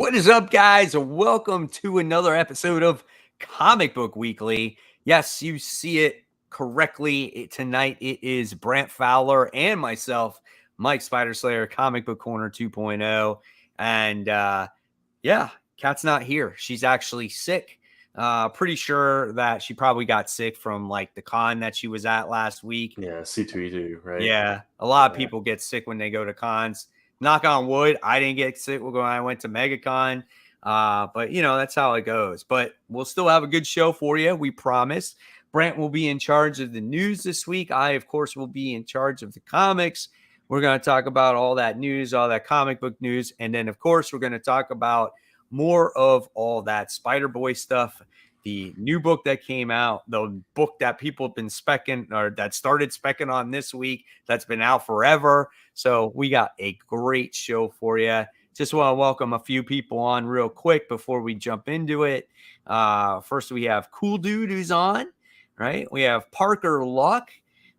What is up, guys? Welcome to another episode of Comic Book Weekly. Yes, you see it correctly. Tonight it is Brant Fowler and myself, Mike Spider Slayer, Comic Book Corner 2.0. And yeah, Kat's not here. She's actually sick. Pretty sure that she probably got sick from like the con that she was at last week. Yeah, C2E2, right? Yeah, a lot of people get sick when they go to cons. Knock on wood, I didn't get sick when I went to MegaCon. But, you know, that's how it goes. But we'll still have a good show for you, we promise. Brant will be in charge of the news this week. I, of course, will be in charge of the comics. We're going to talk about all that news, all that comic book news. And then, of course, we're going to talk about more of all that SpiderBoy stuff. The new book that came out, the book that people have been specking or that started specking on this week, that's been out forever. So we got a great show for you. Just want to welcome a few people on real quick before we jump into it. First, we have Cool Dude who's on, right? We have Parker Luck.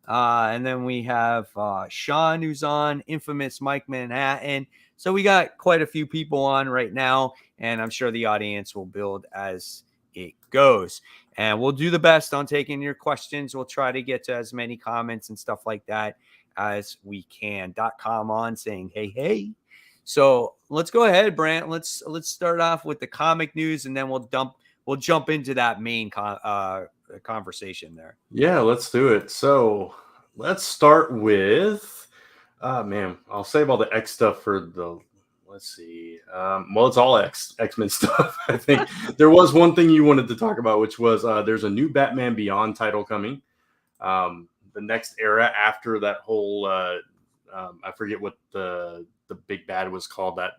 And then we have Sean who's on, Infamous Mike Manhattan. So we got quite a few people on right now, and I'm sure the audience will build as it goes. And we'll do the best on taking your questions. We'll try to get to as many comments and stuff like that as we can. .com on saying hey. So let's go ahead, Brant. Let's start off with the comic news, and then we'll jump into that main conversation there. Yeah, let's do it. So let's start with I'll save all the X stuff for the let's see. Well, it's all X-Men stuff. I think there was one thing you wanted to talk about, which was there's a new Batman Beyond title coming. The next era after that whole I forget what the big bad was called, that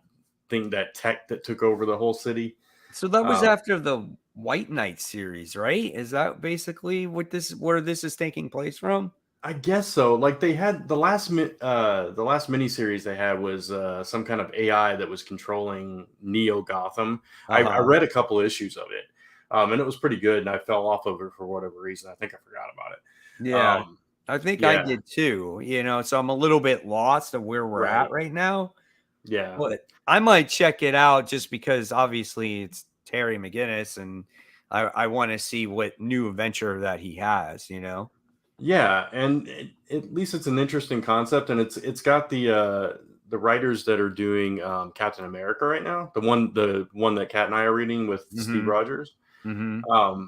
thing, that tech that took over the whole city. So that was after the White Knight series, right? Is that basically where this is taking place from? I guess so. Like they had the last miniseries they had was some kind of AI that was controlling Neo Gotham. I read a couple issues of it, and it was pretty good. And I fell off of it for whatever reason. I think I forgot about it. Yeah, I think I did too. You know, so I'm a little bit lost of where we're at right now. Yeah, but I might check it out just because obviously it's Terry McGinnis, and I want to see what new adventure that he has. You know. Yeah, and at least it's an interesting concept, and it's got the writers that are doing Captain America right now, the one that Kat and I are reading with Steve Rogers. Mm-hmm.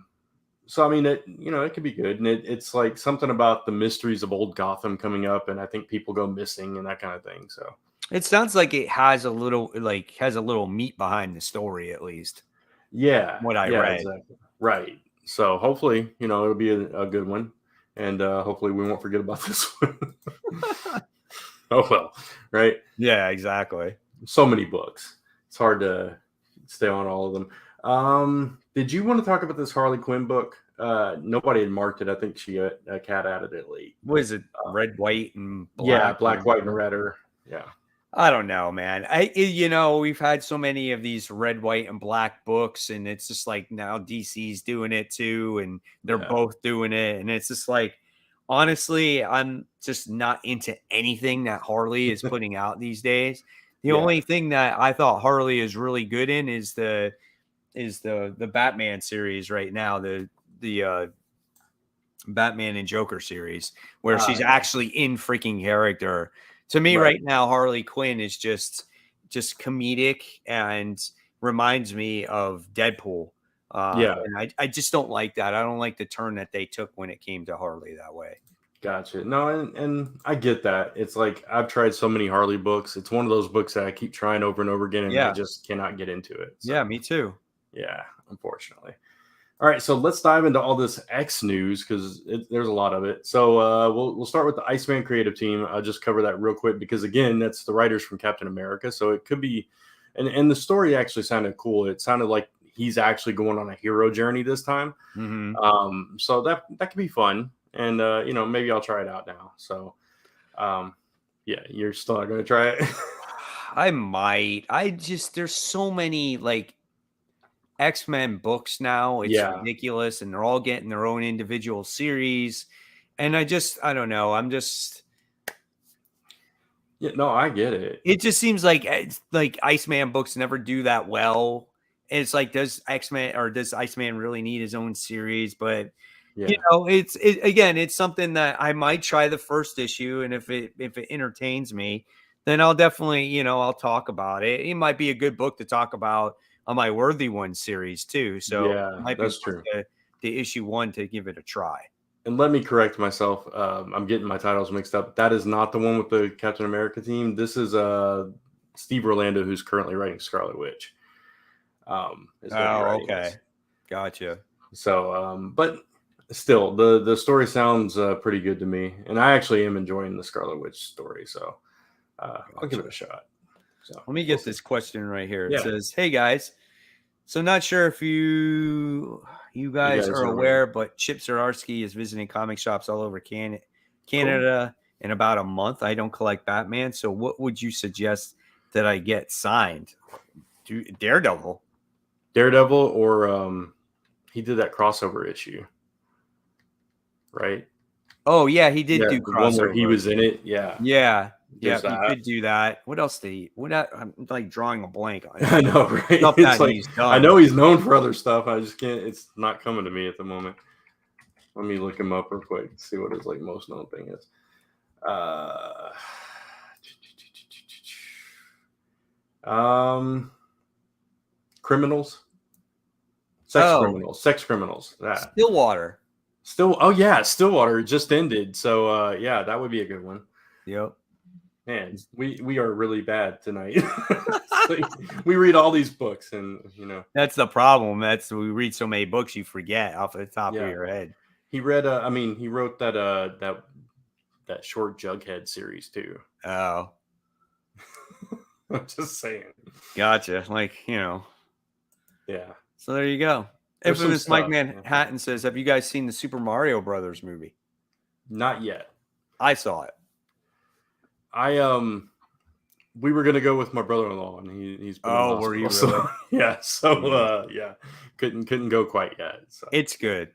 So I mean, it could be good, and it's like something about the mysteries of old Gotham coming up, and I think people go missing and that kind of thing. So it sounds like it has a little meat behind the story, at least. Yeah, what I read. Exactly. Right. So hopefully, it'll be a good one. And hopefully we won't forget about this one. Oh, well, right? Yeah, exactly. So many books. It's hard to stay on all of them. Did you want to talk about this Harley Quinn book? Nobody had marked it. I think Kat added it late. What is it? Red, white, and black? Yeah, black, white, and red. Yeah. I don't know, man. We've had so many of these red, white, and black books, and it's just like now DC's doing it too, and they're both doing it, and it's just like, honestly, I'm just not into anything that Harley is putting out these days. The only thing that I thought Harley is really good in is the Batman series right now, the Batman and Joker series, where she's actually in freaking character. To me, right now, Harley Quinn is just comedic and reminds me of Deadpool. And I just don't like that. I don't like the turn that they took when it came to Harley that way. Gotcha. No, and I get that. It's like I've tried so many Harley books. It's one of those books that I keep trying over and over again, and I just cannot get into it. So, yeah, me too. Yeah, unfortunately. All right, so let's dive into all this X news because there's a lot of it. So we'll start with the Iceman creative team. I'll just cover that real quick because, again, that's the writers from Captain America. So it could be – and the story actually sounded cool. It sounded like he's actually going on a hero journey this time. Mm-hmm. So that could be fun. And, maybe I'll try it out now. So, you're still not going to try it? I might. There's so many, like – X-Men books now. It's ridiculous, and they're all getting their own individual series. And I don't know. Yeah, no, I get it. It just seems like it's like Iceman books never do that well. And it's like, does X-Men or does Iceman really need his own series? But Yeah, again, it's something that I might try the first issue, and if it entertains me, then I'll definitely, I'll talk about it. It might be a good book to talk about on my Worthy One series too. So it yeah, might be that's worth true. the issue one to give it a try. And let me correct myself. I'm getting my titles mixed up. That is not the one with the Captain America team. This is Steve Orlando, who's currently writing Scarlet Witch. Is going to be Oh, writing this. okay. Gotcha. So, but still, the story sounds pretty good to me, and I actually am enjoying the Scarlet Witch story. So, I'll give it a shot. So, Let me we'll get see. this question right here. It Yeah, says, "Hey guys, so not sure if you you guys guys are are aware. aware, but Chip Zdarsky is visiting comic shops all over Cool. Canada in about a month. I don't collect Batman, so what would you suggest that I get signed? Daredevil. Daredevil, or he did that crossover issue, right? Oh yeah, he did Yeah, do the one where he crossover. was in it. Yeah, Yeah, yeah, there's you that. could do that. What else did he? I'm like drawing a blank on I know, right? stuff It's that like he's I done. know he's known for other stuff. I just can't. It's not coming to me at the moment. Let me look him up real quick. See what his like most known thing is. Uh, um, criminals, Oh, sex criminals. That Stillwater. still. Oh yeah, Stillwater just ended. So yeah, that would be a good one. Yep. Man, we are really bad tonight. We read all these books, and That's the problem. That's we read so many books you forget off the top of yeah. your head. He read. I mean, he wrote that short Jughead series too. Oh, I'm just saying. gotcha. Like, Yeah, so there you go. there's some Infamous Mike stuff. Yeah. Manhattan says, "Have you guys seen the Super Mario Brothers movie?" Not yet. I saw it. We were gonna go with my brother-in-law, and he's been in the Oh, were you hospital. really? So yeah, so Nice. yeah, couldn't go quite yet. So It's good.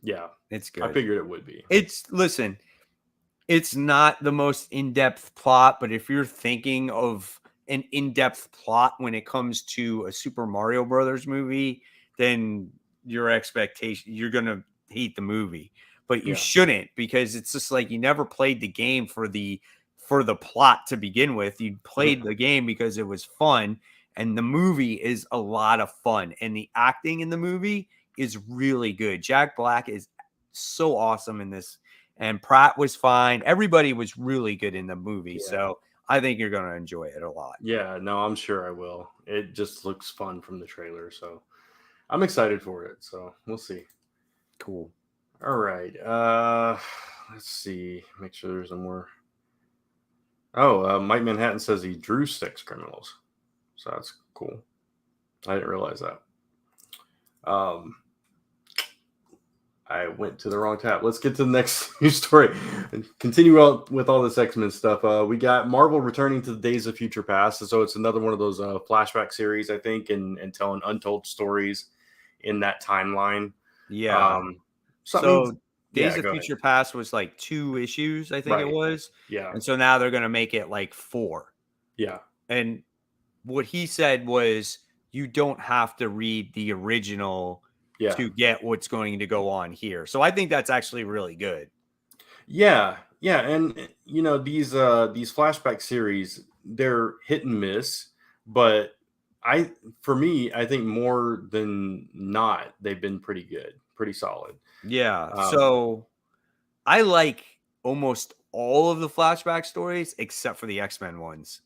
yeah, It's I good. figured it would be. Listen, it's not the most in-depth plot, but if you're thinking of an in-depth plot when it comes to a Super Mario Brothers movie, then you're gonna hate the movie. But you Yeah, shouldn't, because it's just like you never played the game for the plot to begin with. You played the game because it was fun, and the movie is a lot of fun, and the acting in the movie is really good. Jack Black is so awesome in this, and Pratt was fine. Everybody was really good in the movie. yeah, So I think you're going to enjoy it a lot. yeah. No, I'm sure I will. It just looks fun from the trailer, so I'm excited for it. So we'll see. Cool. All right. Let's see. Make sure there's no more. Oh, Mike Manhattan says he drew six criminals, so that's cool. I didn't realize that. Um, I went to the wrong tab. Let's get to the next news story and continue out with all this X-Men stuff. We got Marvel returning to the Days of Future Past, so it's another one of those flashback series, I think, and telling untold stories in that timeline. Yeah. Um, something. So Yeah, Days of go ahead. Future Past was like 2 issues, I think it Right. was. Yeah. And so now they're going to make it like 4. Yeah. And what he said was, you don't have to read the original Yeah. to get what's going to go on here. So I think that's actually really good. Yeah, yeah, and these flashback series, they're hit and miss, but for me, I think more than not, they've been pretty good, pretty solid. Yeah. Um, So I like almost all of the flashback stories except for the X-Men ones.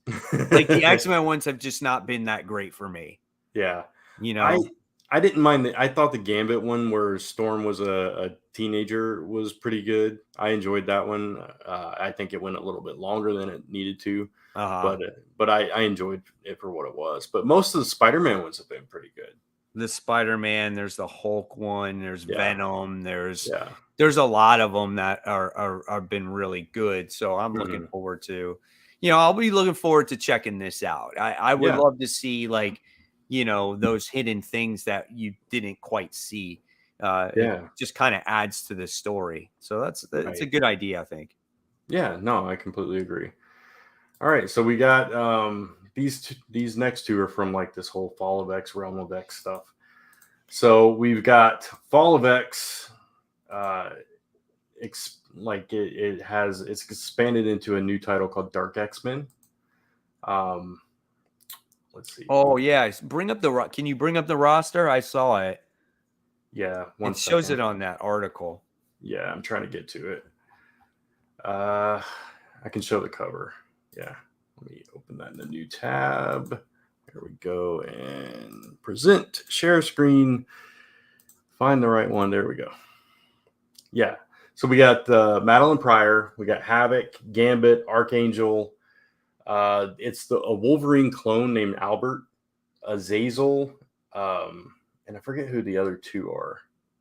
Like the X-Men ones have just not been that great for me, yeah, you I know? I didn't mind I thought the Gambit one where Storm was a teenager was pretty good. I enjoyed that one. I think it went a little bit longer than it needed to, Uh-huh. but I enjoyed it for what it was. But most of the Spider-Man ones have been pretty good. The Spider-Man, there's the Hulk one, there's Yeah, Venom, there's yeah. there's a lot of them that are been really good. So I'm looking Mhm. forward to, I'll be looking forward to checking this out. I would Yeah, love to see, like, those hidden things that you didn't quite see. It yeah, just kind of adds to the story. So that's a right. good idea, I think. Yeah, no, I completely agree. All right, so we got these next two are from like this whole Fall of X, Realm of X stuff. So we've got Fall of X. It's expanded into a new title called Dark X-Men. Um, let's see. Oh yeah, bring up can you bring up the roster? I saw it. Yeah, It shows it on that article. Yeah, I'm trying to get to it. I can show the cover. Yeah, let me open that in a new tab. There we go, and present, share screen, find the right one. There we go. Yeah, so we got Madeline Pryor, we got Havoc, Gambit, Archangel. It's a Wolverine clone named Albert, Azazel, and I forget who the other two are,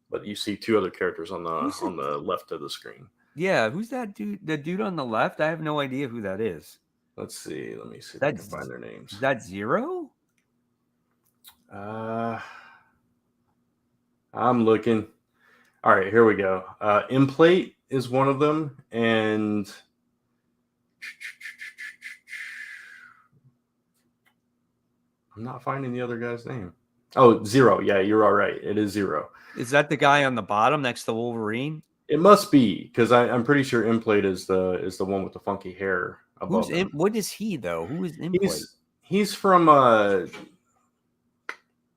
but you see two other characters on the left of the screen. Yeah, who's that dude? The dude on the left? I have no idea who that is. Let's see. Let me see if I can find their names. Is that Zero? I'm looking. All right, here we go. Implate is one of them, and I'm not finding the other guy's name. Oh, Zero. Yeah, you're all right. It is Zero. Is that the guy on the bottom next to Wolverine? It must be, because I'm pretty sure Implate is the one with the funky hair above him. What is he though? Who is Implate? He's from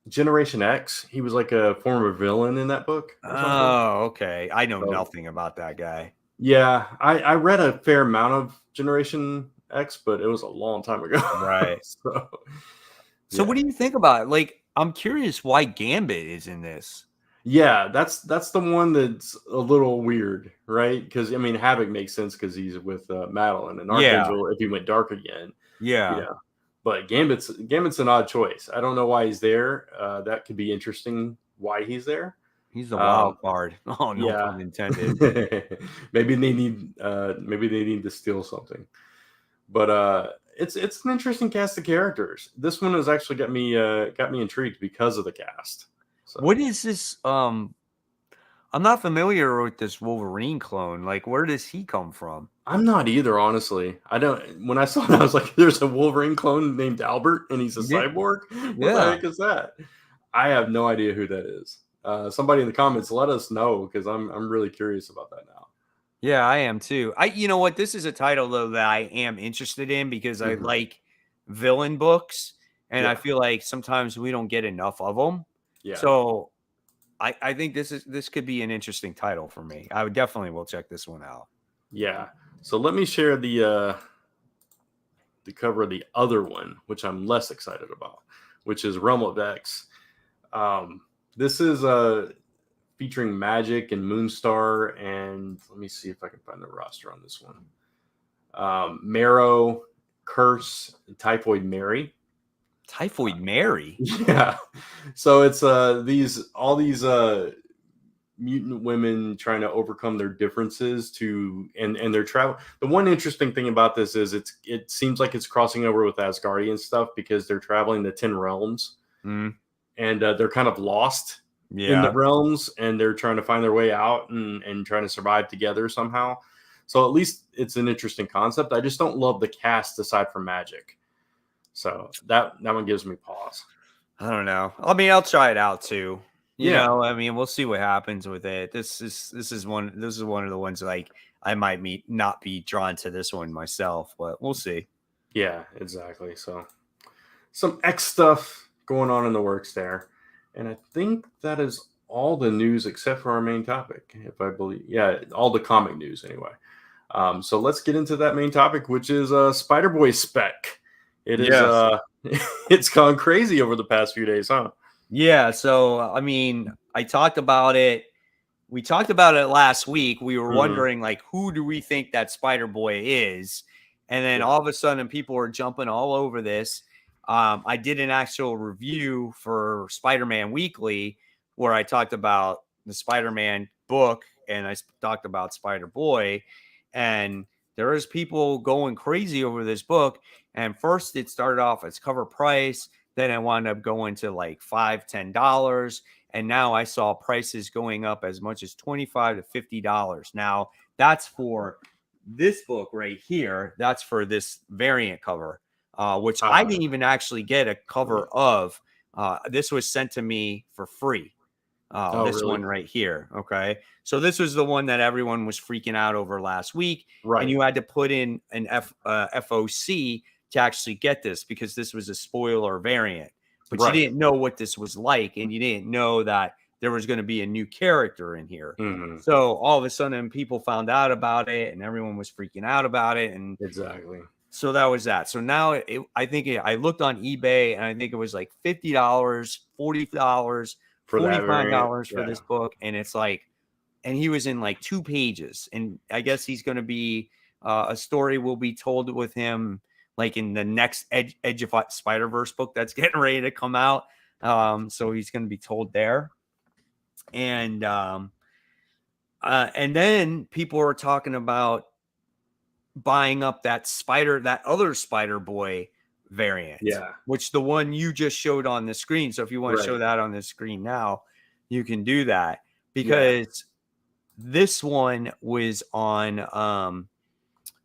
Generation X. He was like a former villain in that book. Oh, okay. I know nothing about that guy. Yeah, I read a fair amount of Generation X, but it was a long time ago. Right. So what do you think about it? Like, I'm curious why Gambit is in this. Yeah, that's the one that's a little weird, right? Because I mean, Havoc makes sense because he's with Madeline, and Archangel if he went dark again. Yeah. But Gambit's an odd choice. I don't know why he's there. That could be interesting. Why he's there? He's the wild card. Oh, no pun intended. Maybe they need to steal something. But it's an interesting cast of characters. This one has actually got me intrigued because of the cast. So. What is this? I'm not familiar with this Wolverine clone. Like, where does he come from? I'm not either, honestly. I don't. When I saw it, I was like, "There's a Wolverine clone named Albert, and he's a cyborg. What the heck is that?" I have no idea who that is. Somebody in the comments, let us know, because I'm really curious about that now. Yeah, I am too. You know what? This is a title though that I am interested in because I like villain books, and I feel like sometimes we don't get enough of them. Yeah. So I think this could be an interesting title for me. I would definitely will check this one out. Yeah. So let me share the cover of the other one, which I'm less excited about, which is Realm of X. This is featuring Magic and Moonstar, and let me see if I can find the roster on this one. Marrow, Curse, and Typhoid Mary. Typhoid Mary? Yeah. So it's all these mutant women trying to overcome their differences and their travel. The one interesting thing about this is it seems like it's crossing over with Asgardian stuff because they're traveling the 10 realms and they're kind of lost in the realms, and they're trying to find their way out and trying to survive together somehow. So at least it's an interesting concept. I just don't love the cast aside from Magic. So that one gives me pause. I don't know. I mean, I'll try it out too. You know, I mean, we'll see what happens with it. This is one of the ones like I might not be drawn to this one myself, but we'll see. Yeah, exactly. So some X stuff going on in the works there. And I think that is all the news except for our main topic, if I believe. Yeah, all the comic news anyway. So let's get into that main topic, which is SpiderBoy Spec. It is it's gone crazy over the past few days, huh? Yeah, so I mean, I talked about it. We talked about it last week. We were wondering, like, who do we think that SpiderBoy is? And then all of a sudden, people are jumping all over this. I did an actual review for SpiderMan Weekly where I talked about the Spider-Man book and I talked about SpiderBoy. And there is people going crazy over this book. And first, it started off as cover price. Then it wound up going to like $5, $10. And now I saw prices going up as much as $25 to $50. Now, that's for this book right here, that's for this variant cover, which I didn't even actually get a cover of. This was sent to me for free. This really? one right here. Okay. So this was the one that everyone was freaking out over last week. Right. And you had to put in an FOC to actually get this because this was a spoiler variant. But you didn't know what this was like. And you didn't know that there was going to be a new character in here. Mm-hmm. So all of a sudden people found out about it and everyone was freaking out about it. And exactly. so that was that. So now I looked on eBay and I think it was like $50, $40, $45 for this book. And it's like, and he was in like 2 pages. And I guess he's going to be, a story will be told with him like in the next Edge of Spider-Verse book that's getting ready to come out. So he's going to be told there. And then people are talking about buying up that other SpiderBoy variant, which the one you just showed on the screen. So if you want to show that on the screen now, you can do that because this one was on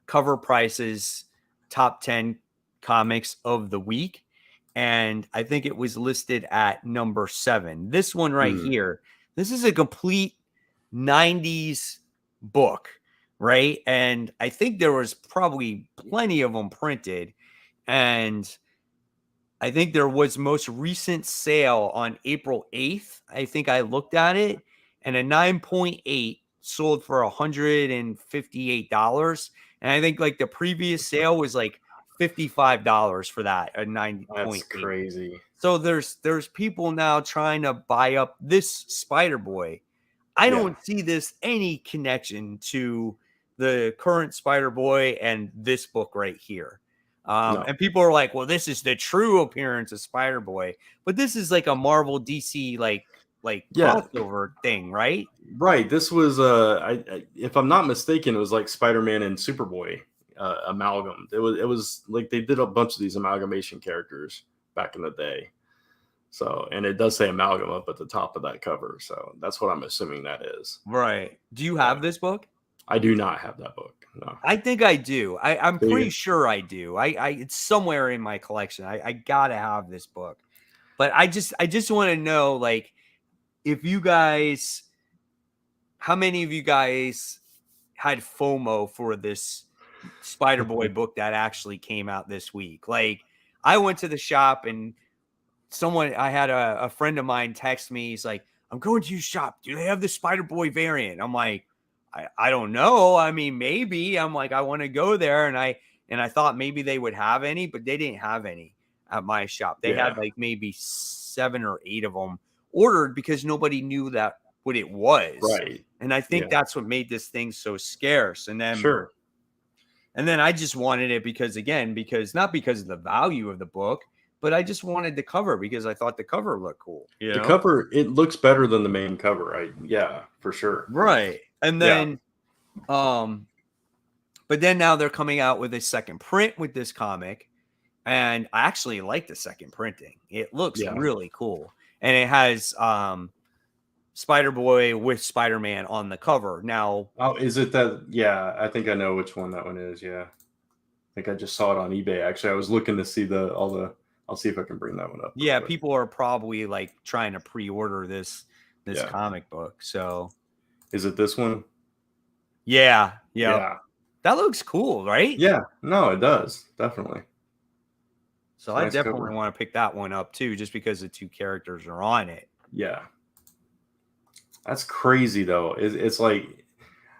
Cover Price's top 10 comics of the week. And I think it was listed at number 7. This one right here, this is a complete 90s book, right? And I think there was probably plenty of them printed. And I think there was most recent sale on April 8th. I think I looked at it, and a 9.8 sold for $158. And I think like the previous sale was like $55 for that, a 9.8. That's crazy. So there's people now trying to buy up this SpiderBoy. I don't see this any connection to the current SpiderBoy and this book right here. And people are like, well, this is the true appearance of SpiderBoy, but this is like a Marvel DC like crossover thing, right? Right. This was if I'm not mistaken, it was like Spider-Man and Superboy amalgam. It was like they did a bunch of these amalgamation characters back in the day. So, and it does say amalgam up at the top of that cover. So that's what I'm assuming that is. Right. Do you have this book? I do not have that book. No. I think I do. I'm pretty sure I do. It's somewhere in my collection. I gotta have this book. But I just want to know, like, if you guys, how many of you guys had FOMO for this SpiderBoy book that actually came out this week? Like, I went to the shop and I had a friend of mine text me. He's like, I'm going to your shop. Do they have the SpiderBoy variant? I'm like, I don't know. I mean, maybe. I'm like, I want to go there. And I thought maybe they would have any, but they didn't have any at my shop. They had like maybe 7 or 8 of them ordered because nobody knew what it was. Right. And I think that's what made this thing so scarce. And then and then I just wanted it because not because of the value of the book, but I just wanted the cover because I thought the cover looked cool. The cover, it looks better than the main cover. For sure. Right. And then but then now they're coming out with a second print with this comic. And I actually like the second printing. It looks really cool. And it has SpiderBoy with Spider-Man on the cover. Now, is it that? Yeah, I think I know which one that one is. Yeah, I think I just saw it on eBay. Actually, I was looking to see I'll see if I can bring that one up. Yeah, people are probably like trying to pre-order this comic book. So, is it this one? Yeah. That looks cool, right? Yeah, no, it does definitely. So I definitely want to pick that one up too, just because the 2 characters are on it. Yeah. That's crazy though. It's like,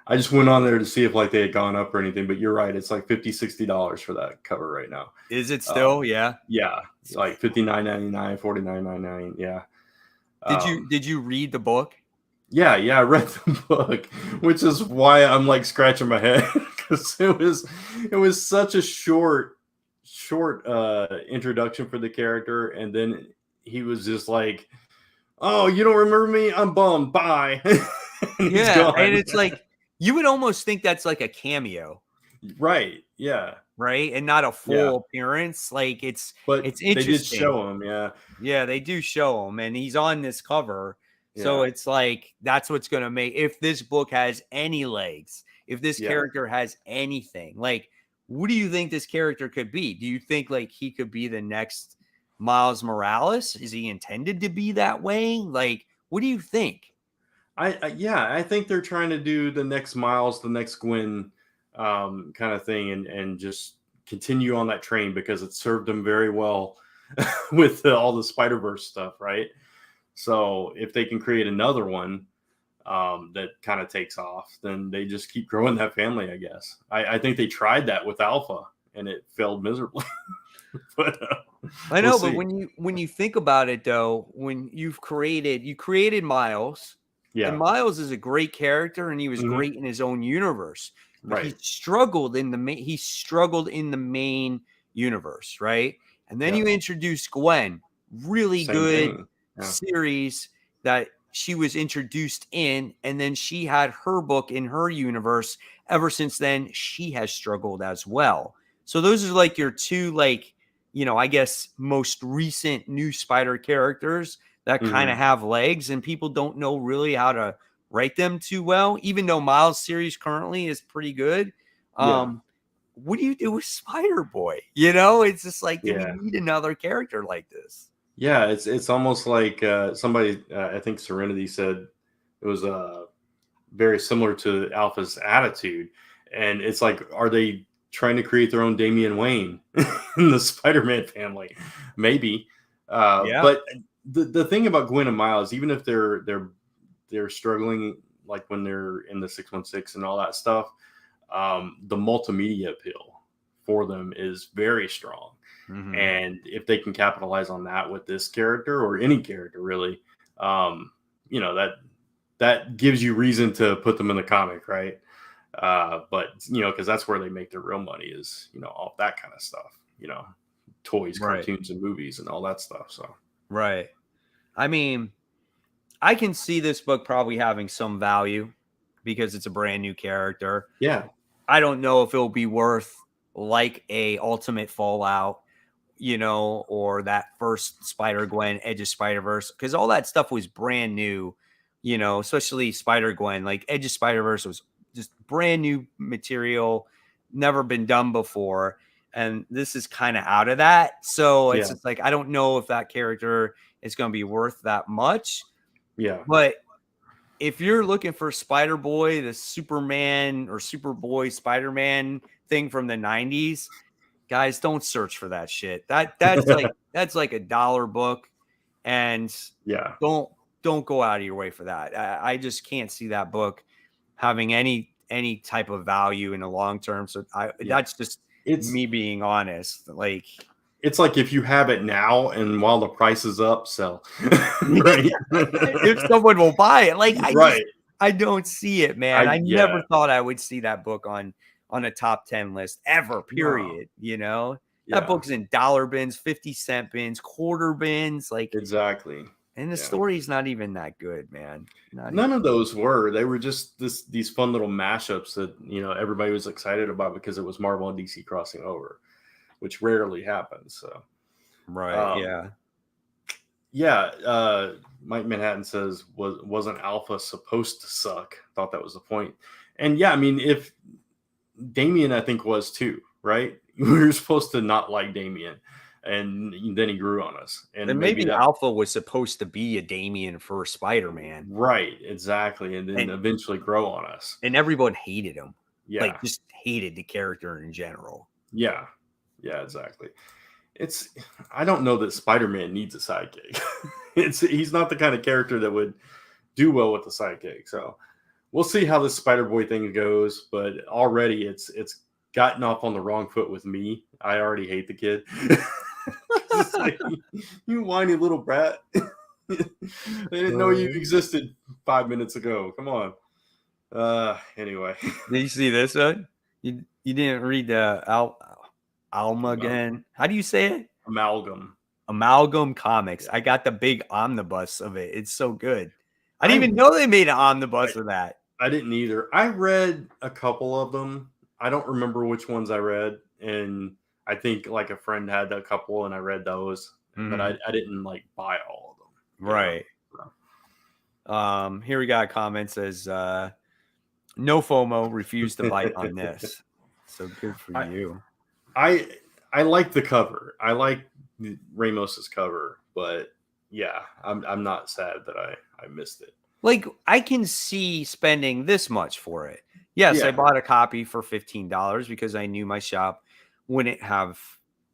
I just went on there to see if like they had gone up or anything, but you're right. It's like $50-$60 for that cover right now. Is it still? Yeah. It's like $59.99, $49.99. Yeah. Did you read the book? Yeah, I read the book, which is why I'm like scratching my head because it was such a short introduction for the character, and then he was just like, oh, you don't remember me? I'm bummed. Bye. And it's like you would almost think that's like a cameo, right? Yeah, right, and not a full appearance. Like it's interesting. They did show him, yeah, they do show him, and he's on this cover. So it's like that's what's going to make, if this book has any legs, if this Yeah. character has anything. Like, what do you think this character could be? Do you think like he could be the next Miles Morales? Is he intended to be that way? Like, what do you think? I think they're trying to do the next Miles, the next Gwen kind of thing, and just continue on that train because it served them very well with all the Spider-Verse stuff, right? So if they can create another one that kind of takes off, then they just keep growing that family, I guess. I think they tried that with Alpha and it failed miserably. But I know, we'll but see. when you think about it though, when you created Miles, and Yeah. Miles is a great character and he was Mhm. great in his own universe, but Right. he struggled in the main universe, right? And then Yeah. you introduce Gwen, really Same good thing. Yeah. series that she was introduced in, and then she had her book in her universe. Ever since then, she has struggled as well. So those are like your two, like, I guess most recent new Spider characters that kind of Mhm. have legs, and people don't know really how to write them too well, even though Miles series currently is pretty good. Yeah. What do you do with Spider-Boy? It's just like, do we Yeah. need another character like this? Yeah, it's almost like somebody I think Serenity said it was very similar to Alpha's attitude, and it's like, are they trying to create their own Damian Wayne in the Spider-Man family? Maybe, Yeah. but the thing about Gwen and Miles, even if they're struggling, like when they're in the 616 and all that stuff, the multimedia appeal for them is very strong. Mhm. And if they can capitalize on that with this character or any character really, that gives you reason to put them in the comic, right? But because that's where they make their real money is, all that kind of stuff, toys, Right. cartoons, and movies, and all that stuff. So Right. I mean, I can see this book probably having some value because it's a brand new character. yeah, I don't know if it'll be worth like a Ultimate Fallout, or that first Spider-Gwen Edge of Spider-Verse, because all that stuff was brand new, especially Spider-Gwen. Like Edge of Spider-Verse was just brand new material, never been done before. And this is kind of out of that. So it's yeah, just like, I don't know if that character is going to be worth that much. yeah, But if you're looking for Spider-Boy, the Superman or Superboy Spider-Man thing from the 90s, guys, don't search for that shit. That's like a dollar book, and yeah, don't don't go out of your way for that. I just can't see that book having any type of value in the long term. So yeah. that's just It's me being honest. Like, it's like if you have it now and while the price is up, sell. Right. if someone will buy it, like Right. I don't see it, man. I I yeah. never thought I would see that book on a top 10 list ever, No. period. That Yeah. book's in dollar bins, 50-cent bins, quarter bins, like, Exactly. and the Yeah. story's not even that good, man. Not even. None of those were. They were just these fun little mashups that everybody was excited about because it was Marvel and DC crossing over, which rarely happens. So Right, um, yeah. yeah, Mike Manhattan says wasn't Alpha supposed to suck? Thought that was the point. And yeah, I mean, if Damien, I think was too, right? We were supposed to not like Damien, and then he grew on us, and Then maybe maybe that. Alpha was supposed to be a Damien for Spider-Man, Right, exactly, and then and eventually grow on us. everyone hated him. Like, Yeah, just hated the character in general. yeah, yeah, exactly. It's I don't know that Spider-Man needs a sidekick. He's not the kind of character that would do well with the sidekick. So we'll see how this Spider-Boy thing goes. But already it's gotten off on the wrong foot with me. I already hate the kid. It's like, you whiny little brat. I didn't know you existed 5 minutes ago. Come on. Anyway. Did you see this one? You didn't read the Alma again? How do you say it? Amalgam. Amalgam Comics. Yeah. I got the big omnibus of it. It's so good. I didn't I even know they made an omnibus of that. I didn't either. I read a couple of them. I don't remember which ones I read, and I think like a friend had a couple, and I read those, but I didn't like buy all of them. Right. So. Here we got a comment says No FOMO, refused to bite on this. So good for I you. I like the cover. I like Ramos's cover, but yeah, I'm not sad that I missed it. Like, I can see spending this much for it. Yes, I Yeah. bought a copy for $15 because I knew my shop wouldn't have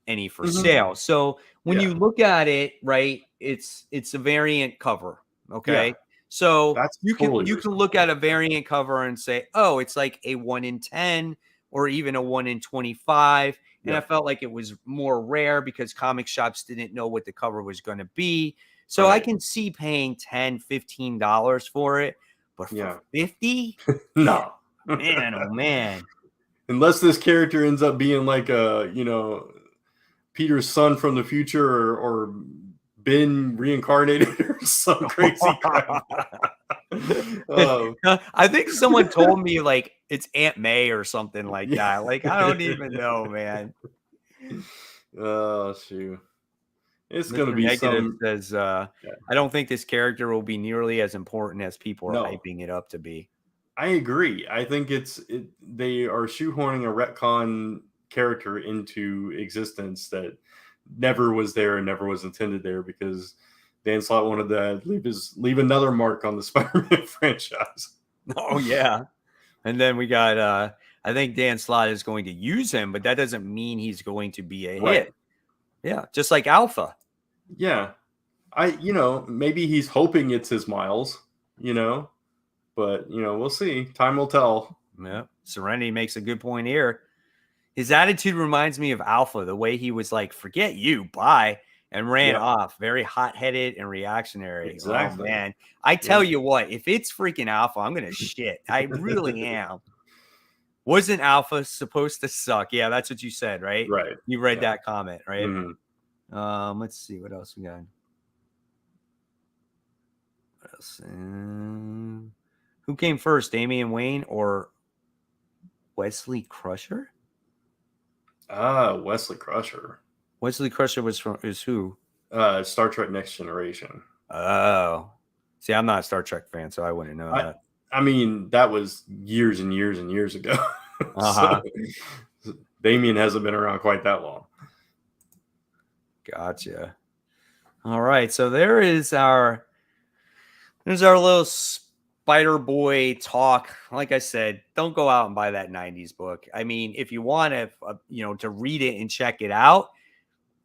any for Mhm. sale. So when Yeah. you look at it, right, it's a variant cover. Yeah. Okay. So That's you totally can look at reasonable. a variant cover and say, oh, it's like a 1 in 10 or even a 1 in 25. And I Yeah. felt like it was more rare because comic shops didn't know what the cover was going to be. So I Right. can see paying $10, $15 for it, but for Yeah. 50, No. man, oh man. Unless this character ends up being like a, Peter's son from the future or been reincarnated or some crazy crap. Um, I think someone told me like it's Aunt May or something like yeah. that. Like, I don't even know, man. Oh shoot. It's gonna Mr. be Negative some. says, Yeah. I don't think this character will be nearly as important as people are No, hyping it up to be. I agree. I think they are shoehorning a retcon character into existence that never was there and never was intended there because Dan Slott wanted to leave another mark on the Spider-Man franchise. Oh, yeah. And then we got, I think Dan Slott is going to use him, but that doesn't mean he's going to be a Right. hit. Yeah. Just like Alpha. Yeah. Maybe he's hoping it's his Miles, but we'll see. Time will tell. Yeah. Serenity makes a good point here. His attitude reminds me of Alpha, the way he was like, forget you, bye, and ran Yeah, off. Very hot headed and reactionary. exactly. Oh, man. I tell you what, if it's freaking Alpha, I'm going to shit. I really am. Wasn't Alpha supposed to suck? Yeah, that's what you said, right? Right. You read Yeah. that comment, right? Mhm. Let's see what else we got. What else? Who came first, Damian Wayne or Wesley Crusher? Wesley Crusher. Wesley Crusher is who? Star Trek Next Generation. Oh, see, I'm not a Star Trek fan, so I wouldn't know that. I mean, that was years and years and years ago. Uh-huh. So, Damien hasn't been around quite that long. Gotcha. All right, so there's our little SpiderBoy talk. Like I said, don't go out and buy that 90s book. I mean, if you want to, to read it and check it out,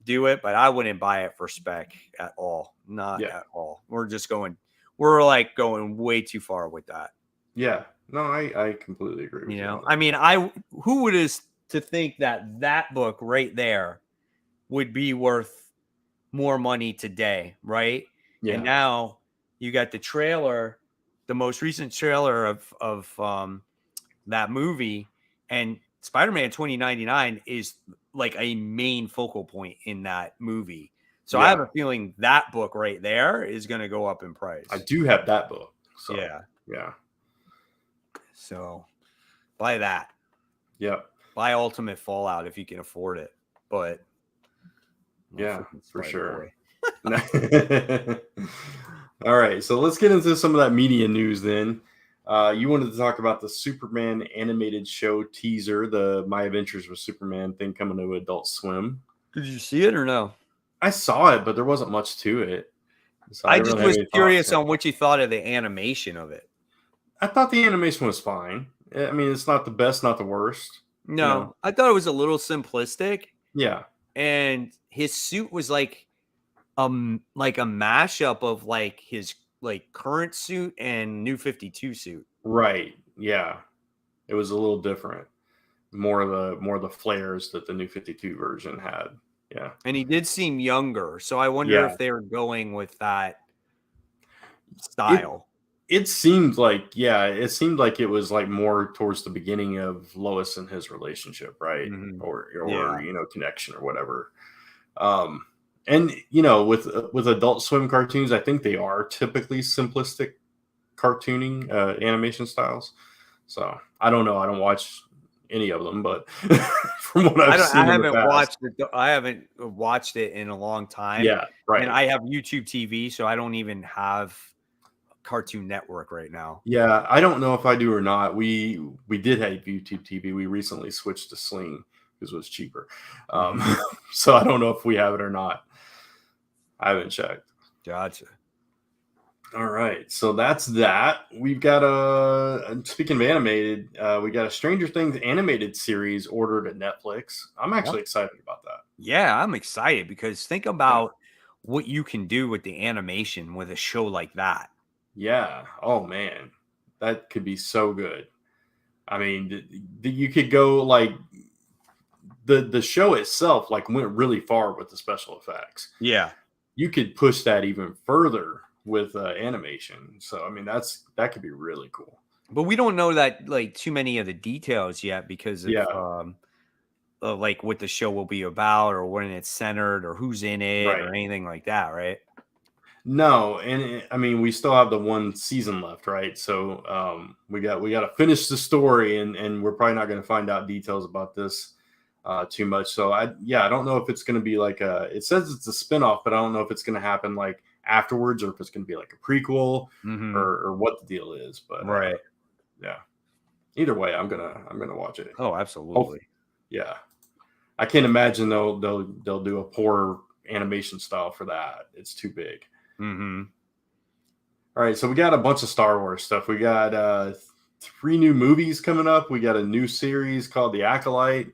do it, but I wouldn't buy it for Spec at all. Not at all. We're like going way too far with that. Yeah. No, I completely agree with you. I mean, who would is to think that book right there would be worth more money today, right? Yeah. And now you got the trailer, the most recent trailer of that movie, and Spider-Man 2099 is like a main focal point in that movie. So I have a feeling that book right there is going to go up in price. I do have that book. So yeah. So buy that. Yep. Buy Ultimate Fallout if you can afford it. But yeah, for sure. All right, so let's get into some of that media news then. You wanted to talk about the Superman animated show teaser, the My Adventures with Superman thing coming to Adult Swim. Did you see it or no? I saw it, but there wasn't much to it. So I just was curious on what you thought of the animation of it. I thought the animation was fine. I mean, it's not the best, not the worst. No, I thought it was a little simplistic. Yeah. And his suit was like a mashup of like his like current suit and New 52 suit. Right. Yeah. It was a little different. More of the flares that the New 52 version had. Yeah. And he did seem younger. So I wonder if they were going with that style. It seemed like it was like more towards the beginning of Lois and his relationship, right? Mm-hmm. Or connection or whatever. And with Adult Swim cartoons, I think they are typically simplistic cartooning animation styles. So I don't know. I don't watch any of them, but from what I've seen, I haven't watched it in a long time. Yeah, right. And I have YouTube TV, so I don't even have Cartoon Network right now. Yeah, I don't know if I do or not. We did have YouTube TV. We recently switched to Sling because it was cheaper. So I don't know if we have it or not. I haven't checked. Gotcha. All right, so that's that. We've got speaking of animated, we got a Stranger Things animated series ordered at Netflix. I'm actually excited about that. Yeah, I'm excited because think about what you can do with the animation with a show like that. Yeah. Oh man, that could be so good. I mean, you could go like the show itself like went really far with the special effects. Yeah. You could push that even further with animation. So I mean, that could be really cool. But we don't know that like too many of the details yet because of like what the show will be about or when it's centered or who's in it or anything like that, right? No, and I mean we still have the one season left, right? So we got to finish the story, and we're probably not going to find out details about this too much. So I don't know if it's going to be like it says it's a spinoff, but I don't know if it's going to happen like afterwards or if it's going to be like a prequel or what the deal is. But yeah. Either way, I'm gonna watch it. Oh, absolutely. Yeah, I can't imagine they'll do a poor animation style for that. It's too big. All right, so we got a bunch of Star Wars stuff. We got 3 new movies coming up. We got a new series called The Acolyte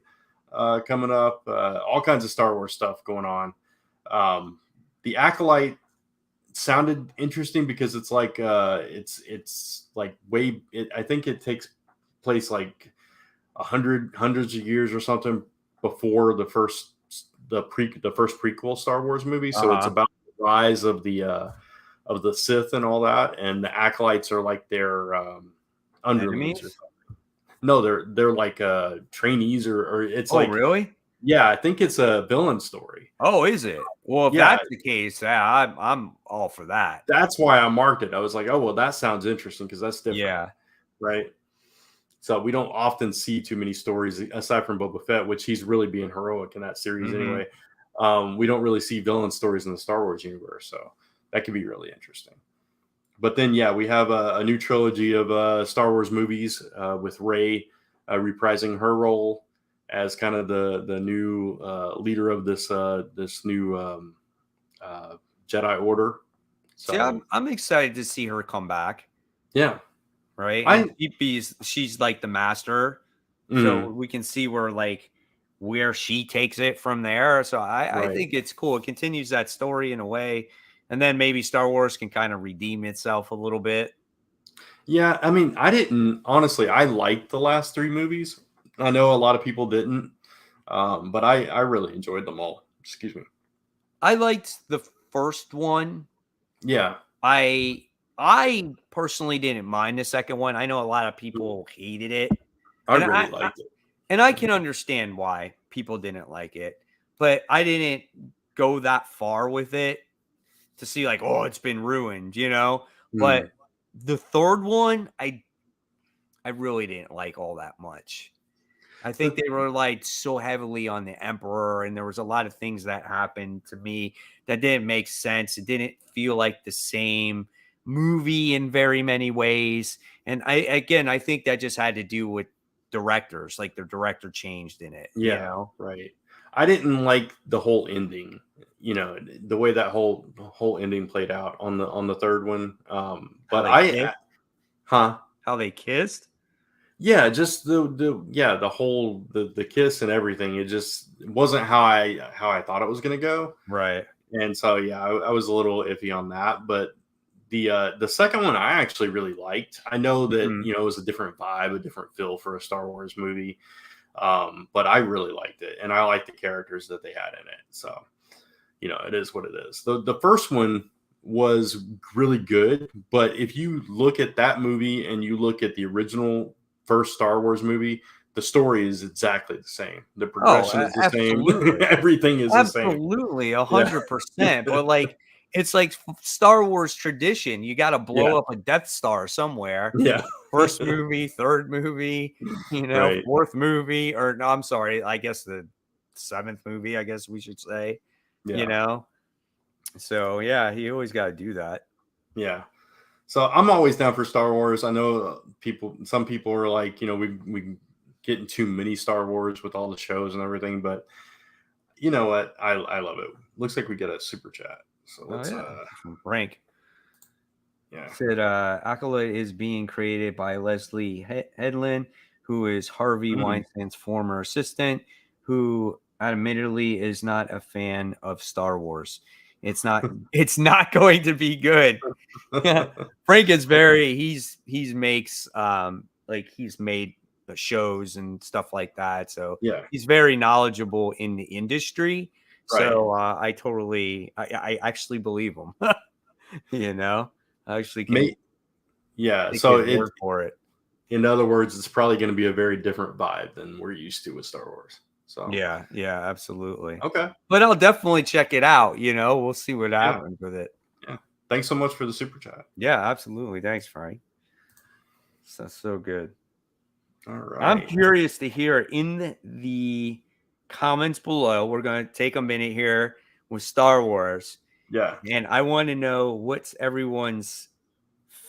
coming up. All kinds of Star Wars stuff going on. The Acolyte sounded interesting because it's like it's like I think it takes place like hundreds of years or something before the first prequel Star Wars movie. So it's about the rise of the Sith and all that, and the acolytes are like their underlings or something. No, they're like trainees or it's like really? Yeah, I think it's a villain story. Oh, is it? Well, if that's the case, I'm all for that. That's why I marked it. I was like, oh well, that sounds interesting because that's different. Yeah. Right. So we don't often see too many stories aside from Boba Fett, which he's really being heroic in that series anyway. We don't really see villain stories in the Star Wars universe, so that could be really interesting. But then, we have a new trilogy of Star Wars movies with Rey reprising her role as kind of the new leader of this new Jedi Order. So see, I'm excited to see her come back. Yeah. Right. She's like the master. So we can see where she takes it from there. So I think it's cool. It continues that story in a way. And then maybe Star Wars can kind of redeem itself a little bit. Yeah. I mean, I liked the last 3 movies. I know a lot of people didn't, but I really enjoyed them all. Excuse me. I liked the first one. Yeah. I personally didn't mind the second one. I know a lot of people hated it. I really liked it. And I can understand why people didn't like it. But I didn't go that far with it to see like, oh, it's been ruined, But the third one, I really didn't like all that much. I think they relied so heavily on the Emperor, and there was a lot of things that happened to me that didn't make sense. It didn't feel like the same movie in very many ways. And I think that just had to do with directors, like their director changed in it. Yeah, right. I didn't like the whole ending, the way that whole ending played out on the third one. But how they kissed? Yeah, just the whole kiss and everything. It just wasn't how I thought it was going to go. Right. And so I was a little iffy on that, but the second one I actually really liked. I know that it was a different vibe, a different feel for a Star Wars movie, but I really liked it, and I liked the characters that they had in it. So it is what it is. The first one was really good, but if you look at that movie and you look at the original first Star Wars movie, the story is exactly the same. The progression is the same. Everything is the same. Absolutely, 100%. But it's like Star Wars tradition. You got to blow up a Death Star somewhere. Yeah. First movie, third movie, fourth movie, or no, I'm sorry. I guess the 7th movie, I guess we should say, So you always got to do that. Yeah. So I'm always down for Star Wars. I know some people are like, we getting too many Star Wars with all the shows and everything, but you know what? I love it. Looks like we get a super chat. So Oh let's yeah, from Frank. yeah. Said Acolyte is being created by Leslie Headland, who is Harvey Weinstein's former assistant, who admittedly is not a fan of Star Wars. It's not going to be good. Frank is he's makes like he's made the shows and stuff like that. So Yeah. he's very knowledgeable in the industry. Right. So I actually believe him. I actually can yeah. take So his word for it. in other words, it's probably going to be a very different vibe than we're used to with Star Wars. So Yeah, absolutely. okay. But I'll definitely check it out. We'll see what happens with it. Yeah. Thanks so much for the super chat. Yeah, absolutely. Thanks, Frank. So good. All right. I'm curious to hear in the comments below. We're going to take a minute here with Star Wars. Yeah. And I want to know what's everyone's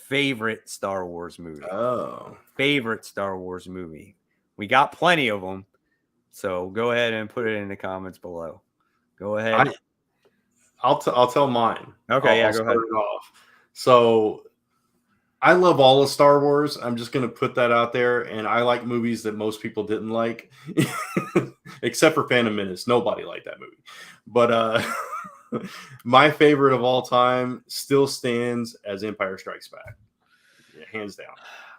favorite Star Wars movie. Oh. Favorite Star Wars movie. We got plenty of them. So go ahead and put it in the comments below. Go ahead. I'll tell mine. Okay, I'll go ahead. it off. So I love all of Star Wars. I'm just going to put that out there. And I like movies that most people didn't like, except for Phantom Menace. Nobody liked that movie. But my favorite of all time still stands as Empire Strikes Back. Yeah, hands down.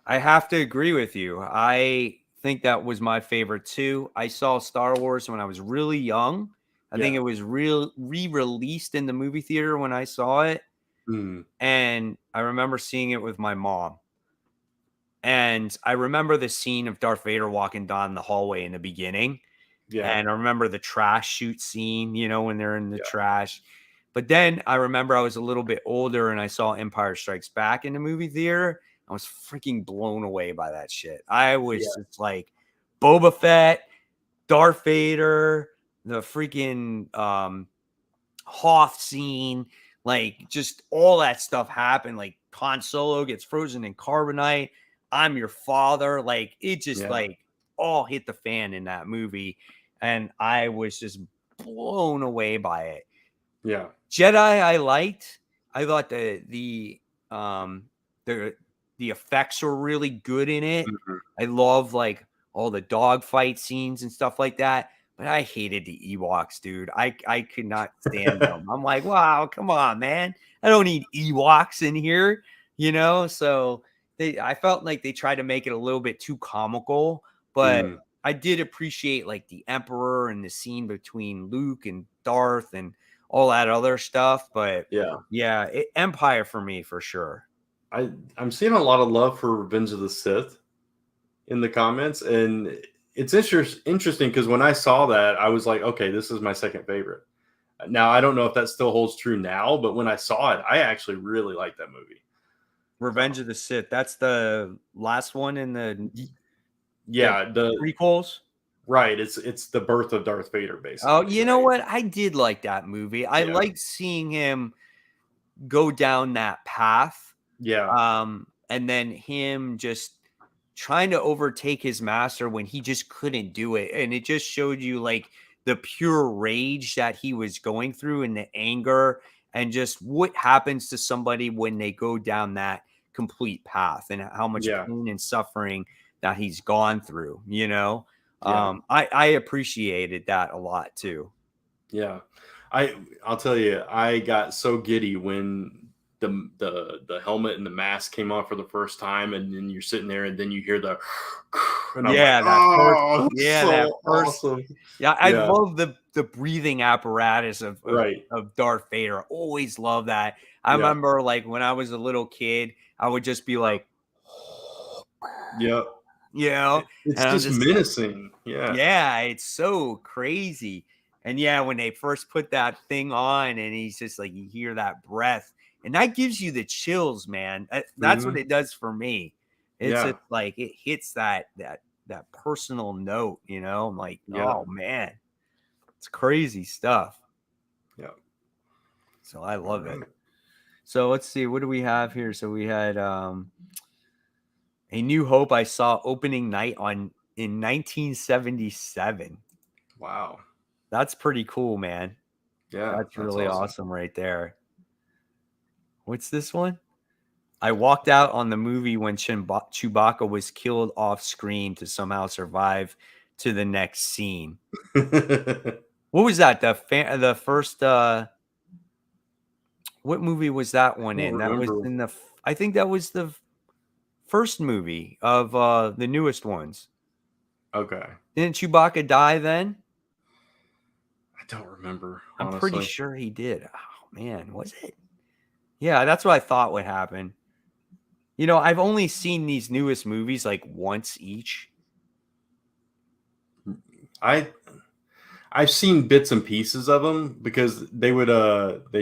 I have to agree with you. I think that was my favorite too. I saw Star Wars when I was really young. I think it was re-released in the movie theater when I saw it. And I remember seeing it with my mom. And I remember the scene of Darth Vader walking down the hallway in the beginning. Yeah. And I remember the trash chute scene, when they're in the trash. But then I remember I was a little bit older and I saw Empire Strikes Back in the movie theater. I was freaking blown away by that shit. I was just like Boba Fett, Darth Vader, the freaking Hoth scene, like just all that stuff happened. Like Han Solo gets frozen in carbonite. I'm your father. Like it just like all hit the fan in that movie. And I was just blown away by it. Yeah. Jedi I liked. I thought the effects were really good in it. I love like all the dogfight scenes and stuff like that. But I hated the Ewoks, dude. I could not stand them. I'm like, wow, come on, man. I don't need Ewoks in here, So I felt like they tried to make it a little bit too comical, but I did appreciate like the Emperor and the scene between Luke and Darth and all that other stuff. But Empire for me for sure. I'm seeing a lot of love for Revenge of the Sith in the comments, and it's interesting because when I saw that, I was like, okay, this is my second favorite. Now I don't know if that still holds true now, but when I saw it, I actually really liked that movie. Revenge of the Sith. That's the last one in the the prequels. Right. It's the birth of Darth Vader, basically. Oh, you know what? I did like that movie. I liked seeing him go down that path. Yeah. And then him just trying to overtake his master when he just couldn't do it. And it just showed you like the pure rage that he was going through and the anger and just what happens to somebody when they go down that complete path and how much pain and suffering that he's gone through, I appreciated that a lot too. Yeah. I'll tell you, I got so giddy when the helmet and the mask came off for the first time, and then you're sitting there and then you hear the and awesome. I love the breathing apparatus of Darth Vader. Always love that. I remember like when I was a little kid, I would just be like it's just menacing. It's so crazy. And when they first put that thing on and he's just like, you hear that breath and that gives you the chills, man. That's what it does for me. It's just like it hits that personal note, I'm like, oh man, it's crazy stuff. Yeah. So I love it. So let's see, what do we have here? So we had A New Hope. I saw opening night in 1977. Wow. That's pretty cool, man. Yeah, That's that's really awesome. awesome right there. What's this one? I walked out on the movie when Chewbacca was killed off screen to somehow survive to the next scene. What was that? The first what movie was that one I don't in? That was remember. in I think that was the first movie of the newest ones. Okay. Didn't Chewbacca die then? I don't remember, I'm pretty honestly. sure he did. Oh man, was it? Yeah, that's what I thought would happen. You know, I've only seen these newest movies like once each. I I've seen bits and pieces of them because they'd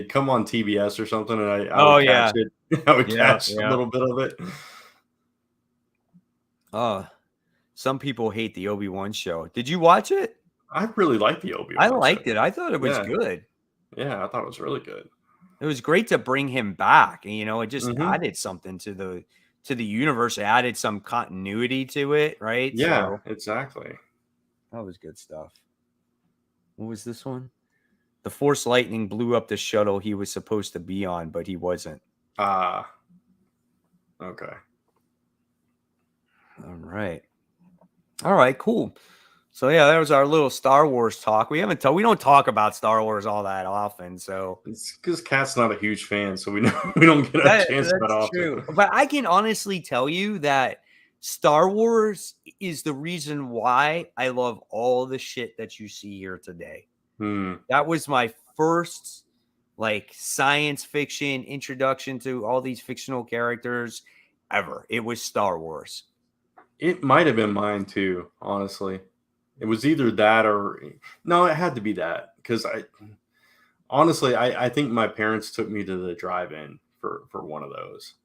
come on TBS or something, and I Oh would catch yeah. it. I would Yeah, catch a yeah. little bit of it. Some people hate the Obi-Wan show. Did you watch it? I really like the I Obi-Wan show. liked it. I thought it was Yeah, good. yeah, I thought it was really good. It was great to bring him back, and it just Hmm. added something to the universe. It added some continuity to it, right? Yeah, So exactly. that was good stuff. What was this one? The Force lightning blew up the shuttle he was supposed to be on, but he wasn't. Ah, okay. All right. All right, cool. So yeah, that was our little Star Wars talk. We don't talk about Star Wars all that often, so It's because Cat's not a huge fan, so we don't get a chance that that's often. true. But I can honestly tell you that Star Wars is the reason why I love all the shit that you see here today. Hmm. That was my first like science fiction introduction to all these fictional characters ever. It was Star Wars. It might have been mine too, honestly. It was either that or no, it had to be that because I think my parents took me to the drive-in for one of those.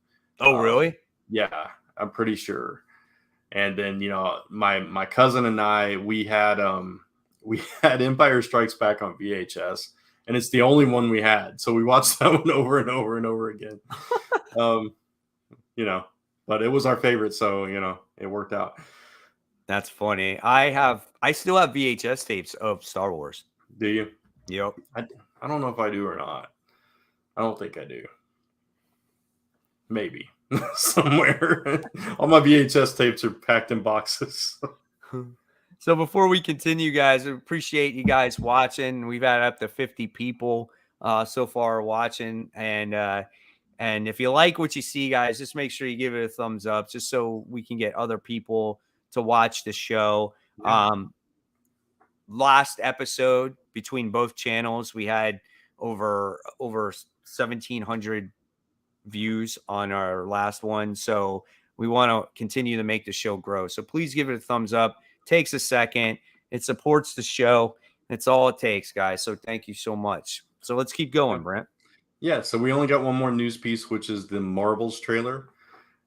Oh, really? Yeah, I'm pretty sure. And then my cousin and I we had Empire Strikes Back on VHS, and it's the only one we had, so we watched that one over and over and over again. um, but it was our favorite, so it worked out. That's funny. I still have VHS tapes of Star Wars. Do you? Yep. I don't know if I do or not. I don't think I do. Maybe somewhere. All my VHS tapes are packed in boxes. So before we continue, guys, I appreciate you guys watching. We've had up to 50 people so far watching, and if you like what you see, guys, just make sure you give it a thumbs up, just so we can get other people to watch the show. Yeah. Last episode between both channels, we had over 1,700 views on our last one. So we want to continue to make the show grow. So please give it a thumbs up. Takes a second. It supports the show. It's all it takes, guys. So thank you so much. So let's keep going, Brent. Yeah. So we only got one more news piece, which is the Marvels trailer.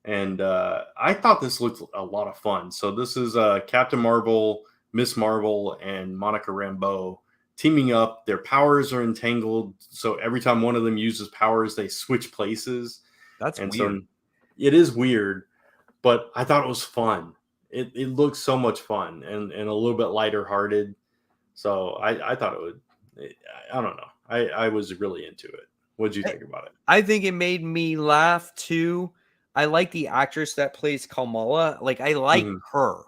And I thought this looked a lot of fun. So this is Captain Marvel, Miss Marvel, and Monica Rambeau teaming up. Their powers are entangled. So every time one of them uses powers, they switch places. That's and weird. So it is weird, but I thought it was fun. It looks so much fun and a little bit lighter hearted. So I thought it would. I don't know. I was really into it. What did you think about it? I think it made me laugh too. I like the actress that plays Kamala. Like, I like her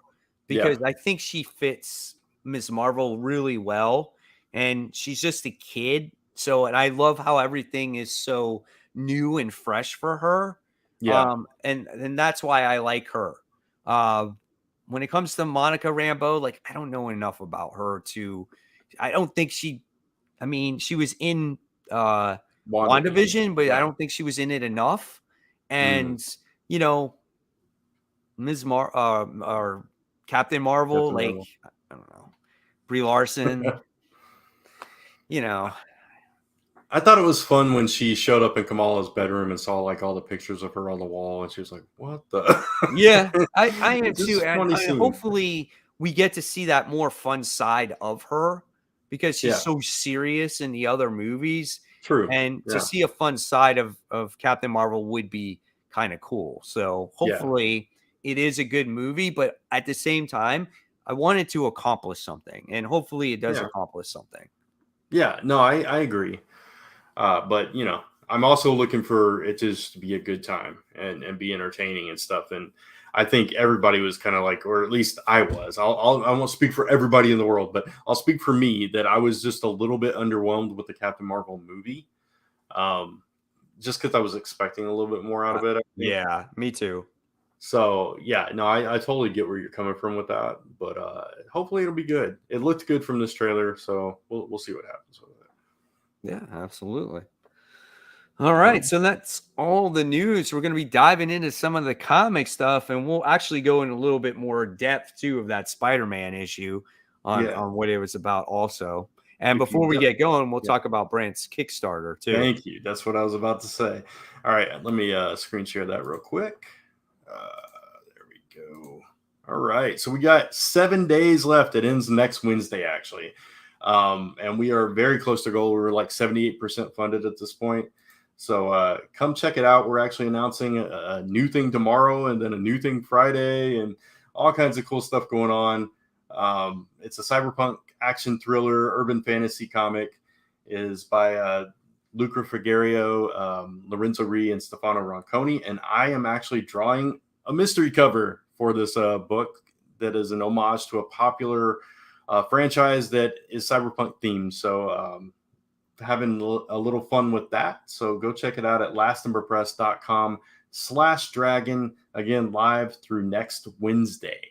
because I think she fits Ms. Marvel really well. And she's just a kid. So, and I love how everything is so new and fresh for her. Yeah. And that's why I like her. When it comes to Monica Rambeau, like, I don't know enough about her I don't think she was in WandaVision, but I don't think she was in it enough. And Ms. or Captain Marvel, like, I don't know, Brie Larson. I thought it was fun when she showed up in Kamala's bedroom and saw like all the pictures of her on the wall, and she was like, "What the?" Yeah, I am This too, is and funny scene. hopefully we get to see that more fun side of her because she's Yeah. so serious in the other movies. True. And to Yeah. see a fun side of Captain Marvel would be kind of cool. So Yeah. hopefully it is a good movie, but at the same time, I want it to accomplish something, and hopefully it does Yeah. accomplish something. Yeah. No, I agree. But I'm also looking for it just to be a good time and be entertaining and stuff. And I think everybody was kind of like, or at least I was. I won't speak for everybody in the world, but I'll speak for me that I was just a little bit underwhelmed with the Captain Marvel movie. Just because I was expecting a little bit more out of it. I think. Yeah, me too. So yeah, no, I totally get where you're coming from with that, but hopefully it'll be good. It looked good from this trailer, so we'll see what happens with it. Yeah, absolutely. All right, so that's all the news. We're going to be diving into some of the comic stuff, and we'll actually go in a little bit more depth too of that Spider-Man issue on what it was about also. And before we get going, we'll talk about Brant's Kickstarter too. Thank you. That's what I was about to say. All right, let me screen share that real quick. There we go. All right, so we got 7 days left. It ends next Wednesday, actually. And we are very close to goal. We're like 78% funded at this point. So come check it out. We're actually announcing a new thing tomorrow and then a new thing Friday and all kinds of cool stuff going on. It's a cyberpunk action thriller, urban fantasy comic. It is by Luca Frigerio, Lorenzo Ree, and Stefano Ronconi. And I am actually drawing a mystery cover for this book that is an homage to a popular franchise that is cyberpunk themed. So having a little fun with that. So go check it out at lastimberpress.com/dragon. Again, live through next Wednesday.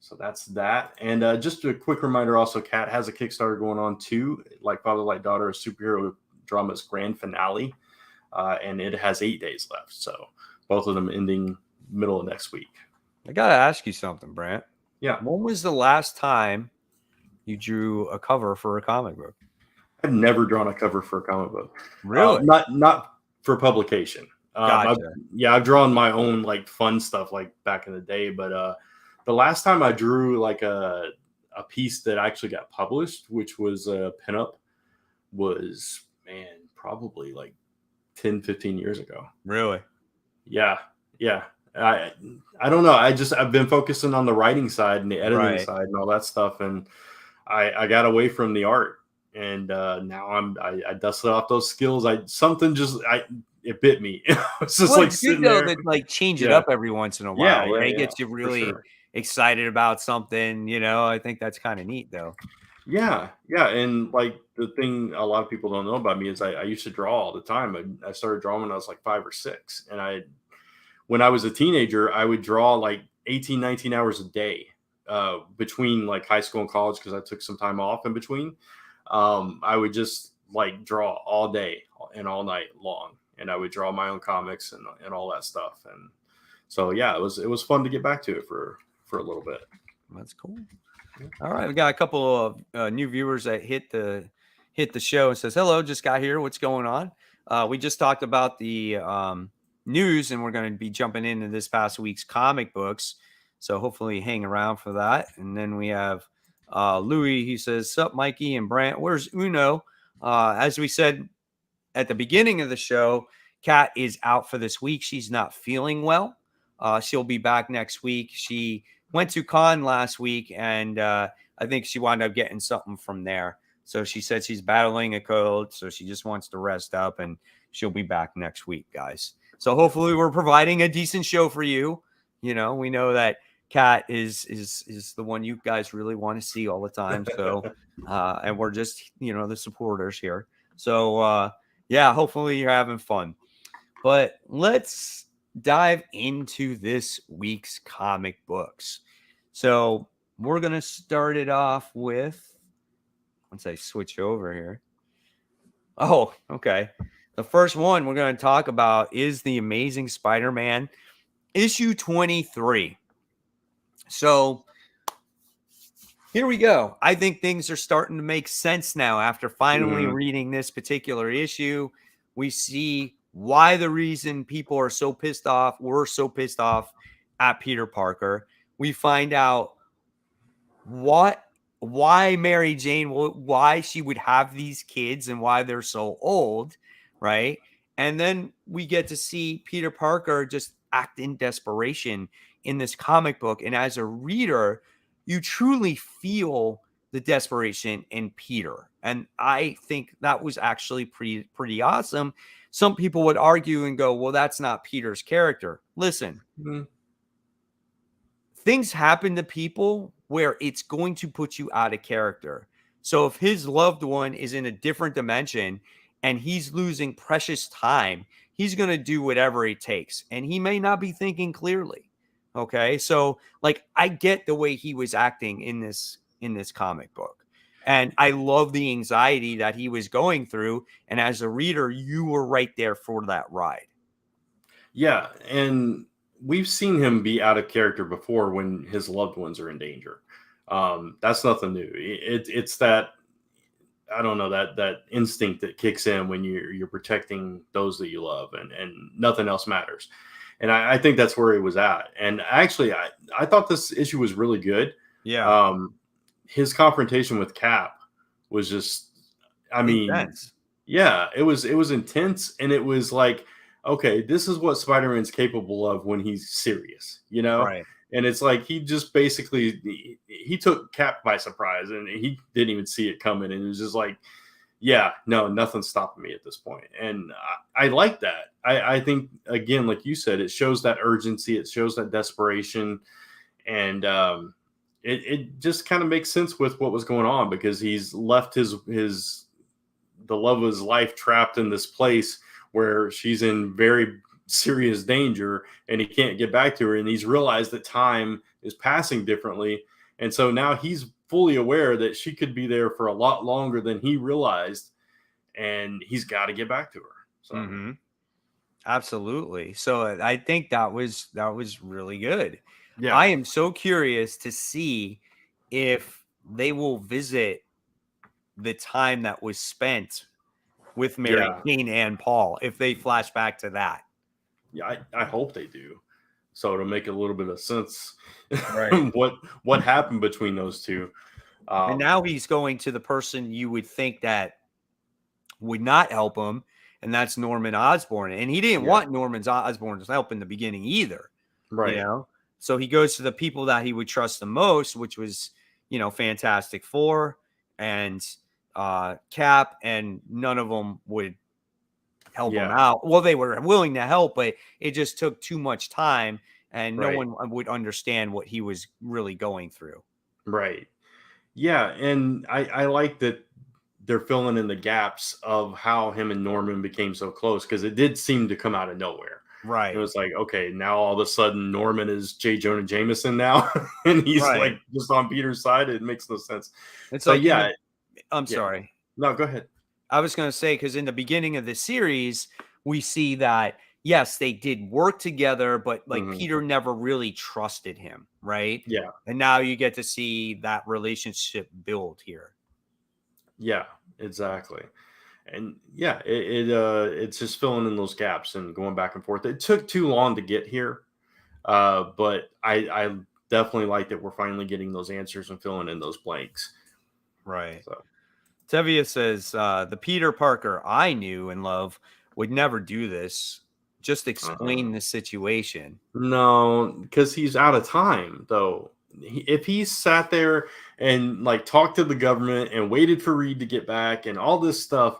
So that's that. And just a quick reminder also, Kat has a Kickstarter going on too, Like Father, Like Daughter, a superhero drama's grand finale. And it has 8 days left. So both of them ending middle of next week. I got to ask you something, Brant. Yeah. When was the last time you drew a cover for a comic book? I've never drawn a cover for a comic book. Really? Not for publication. Gotcha. I've drawn my own like fun stuff like back in the day, but the last time I drew like a piece that actually got published, which was a pinup, was probably like 10, 15 years ago. Really? Yeah. I don't know. I've been focusing on the writing side and the editing side and all that stuff, and I got away from the art. And now I dusted off those skills. It bit me. It's just like it's good though that like change it up every once in a while. Right? It gets you really excited about something. I think that's kind of neat though. Yeah. And like the thing a lot of people don't know about me is I used to draw all the time. I started drawing when I was like 5 or 6, and when I was a teenager, I would draw like 18, 19 hours a day between like high school and college because I took some time off in between. I would just like draw all day and all night long, and I would draw my own comics and all that stuff. And so, yeah, it was fun to get back to it for a little bit. That's cool. All right. We got a couple of new viewers that hit the show and says, hello, just got here. What's going on? We just talked about the news, and we're going to be jumping into this past week's comic books. So hopefully hang around for that. And then we have Louis, he says, sup, Mikey and Brant, where's Uno? As we said at the beginning of the show, Kat is out for this week. She's not feeling well. She'll be back next week. She went to con last week, and I think she wound up getting something from there. So she said she's battling a cold, so she just wants to rest up, and she'll be back next week, guys. So hopefully we're providing a decent show for you. We know that Kat is the one you guys really want to see all the time. So, and we're just, the supporters here. So, yeah, hopefully you're having fun. But let's dive into this week's comic books. So we're going to start it off with, once I switch over here. Oh, okay. The first one we're going to talk about is The Amazing Spider-Man issue 23. So here we go. I think things are starting to make sense now after finally reading this particular issue. We see why the reason people are so pissed off, were so pissed off at Peter Parker. We find out what why Mary Jane, why she would have these kids and why they're so old, right? And then we get to see Peter Parker just act in desperation in this comic book. And as a reader, you truly feel the desperation in Peter. And I think that was actually pretty awesome. Some people would argue and go, well, that's not Peter's character. Listen, things happen to people where it's going to put you out of character. So if his loved one is in a different dimension and he's losing precious time, he's going to do whatever it takes. And he may not be thinking clearly. Okay? So like I get the way he was acting in this comic book. And I love the anxiety that he was going through, and as a reader, you were right there for that ride. Yeah, and we've seen him be out of character before when his loved ones are in danger. That's nothing new. It's that, I don't know, that instinct that kicks in when you're protecting those that you love, and nothing else matters. And I think that's where he was at. And actually, I thought this issue was really good. Yeah. His confrontation with Cap was just, I mean, intense. Yeah, it was intense, and it was like, okay, this is what Spider-Man's capable of when he's serious, you know? Right. And it's like he just basically he took Cap by surprise, and he didn't even see it coming, and it was just like, yeah, no, nothing's stopping me at this point. And I like that. I think, again, like you said, it shows that urgency, it shows that desperation, and it just kind of makes sense with what was going on, because he's left the love of his life trapped in this place where she's in very serious danger, and he can't get back to her. And he's realized that time is passing differently. And so now he's fully aware that she could be there for a lot longer than he realized, and he's got to get back to her. So Absolutely. So I think that was really good. yeah, I am so curious to see if they will visit the time that was spent with Mary Jane and Paul, if they flash back to that. Yeah, I hope they do. So it'll make a little bit of sense, right? what happened between those two. And now he's going to the person you would think that would not help him, and that's Norman Osborn. And he didn't want Norman Osborn's help in the beginning either, right? You know, so he goes to the people that he would trust the most, which was, Fantastic Four and Cap, and none of them would help him out. Well, they were willing to help, but it just took too much time, and no one would understand what he was really going through. Right. Yeah, and I like that they're filling in the gaps of how him and Norman became so close, because it did seem to come out of nowhere. Right. It was like, okay, now all of a sudden Norman is J. Jonah Jameson now, and he's like just on Peter's side. It makes no sense. It's so like, I'm sorry. No, go ahead. I was going to say, because in the beginning of the series, we see that, yes, they did work together, but like Peter never really trusted him, right? Yeah. And now you get to see that relationship build here. Yeah, exactly. And yeah, it's just filling in those gaps and going back and forth. It took too long to get here, but I definitely like that we're finally getting those answers and filling in those blanks. Right. So Tevia says, the Peter Parker I knew and love would never do this. Just explain the situation. No, because he's out of time, though. If he sat there and like talked to the government and waited for Reed to get back and all this stuff,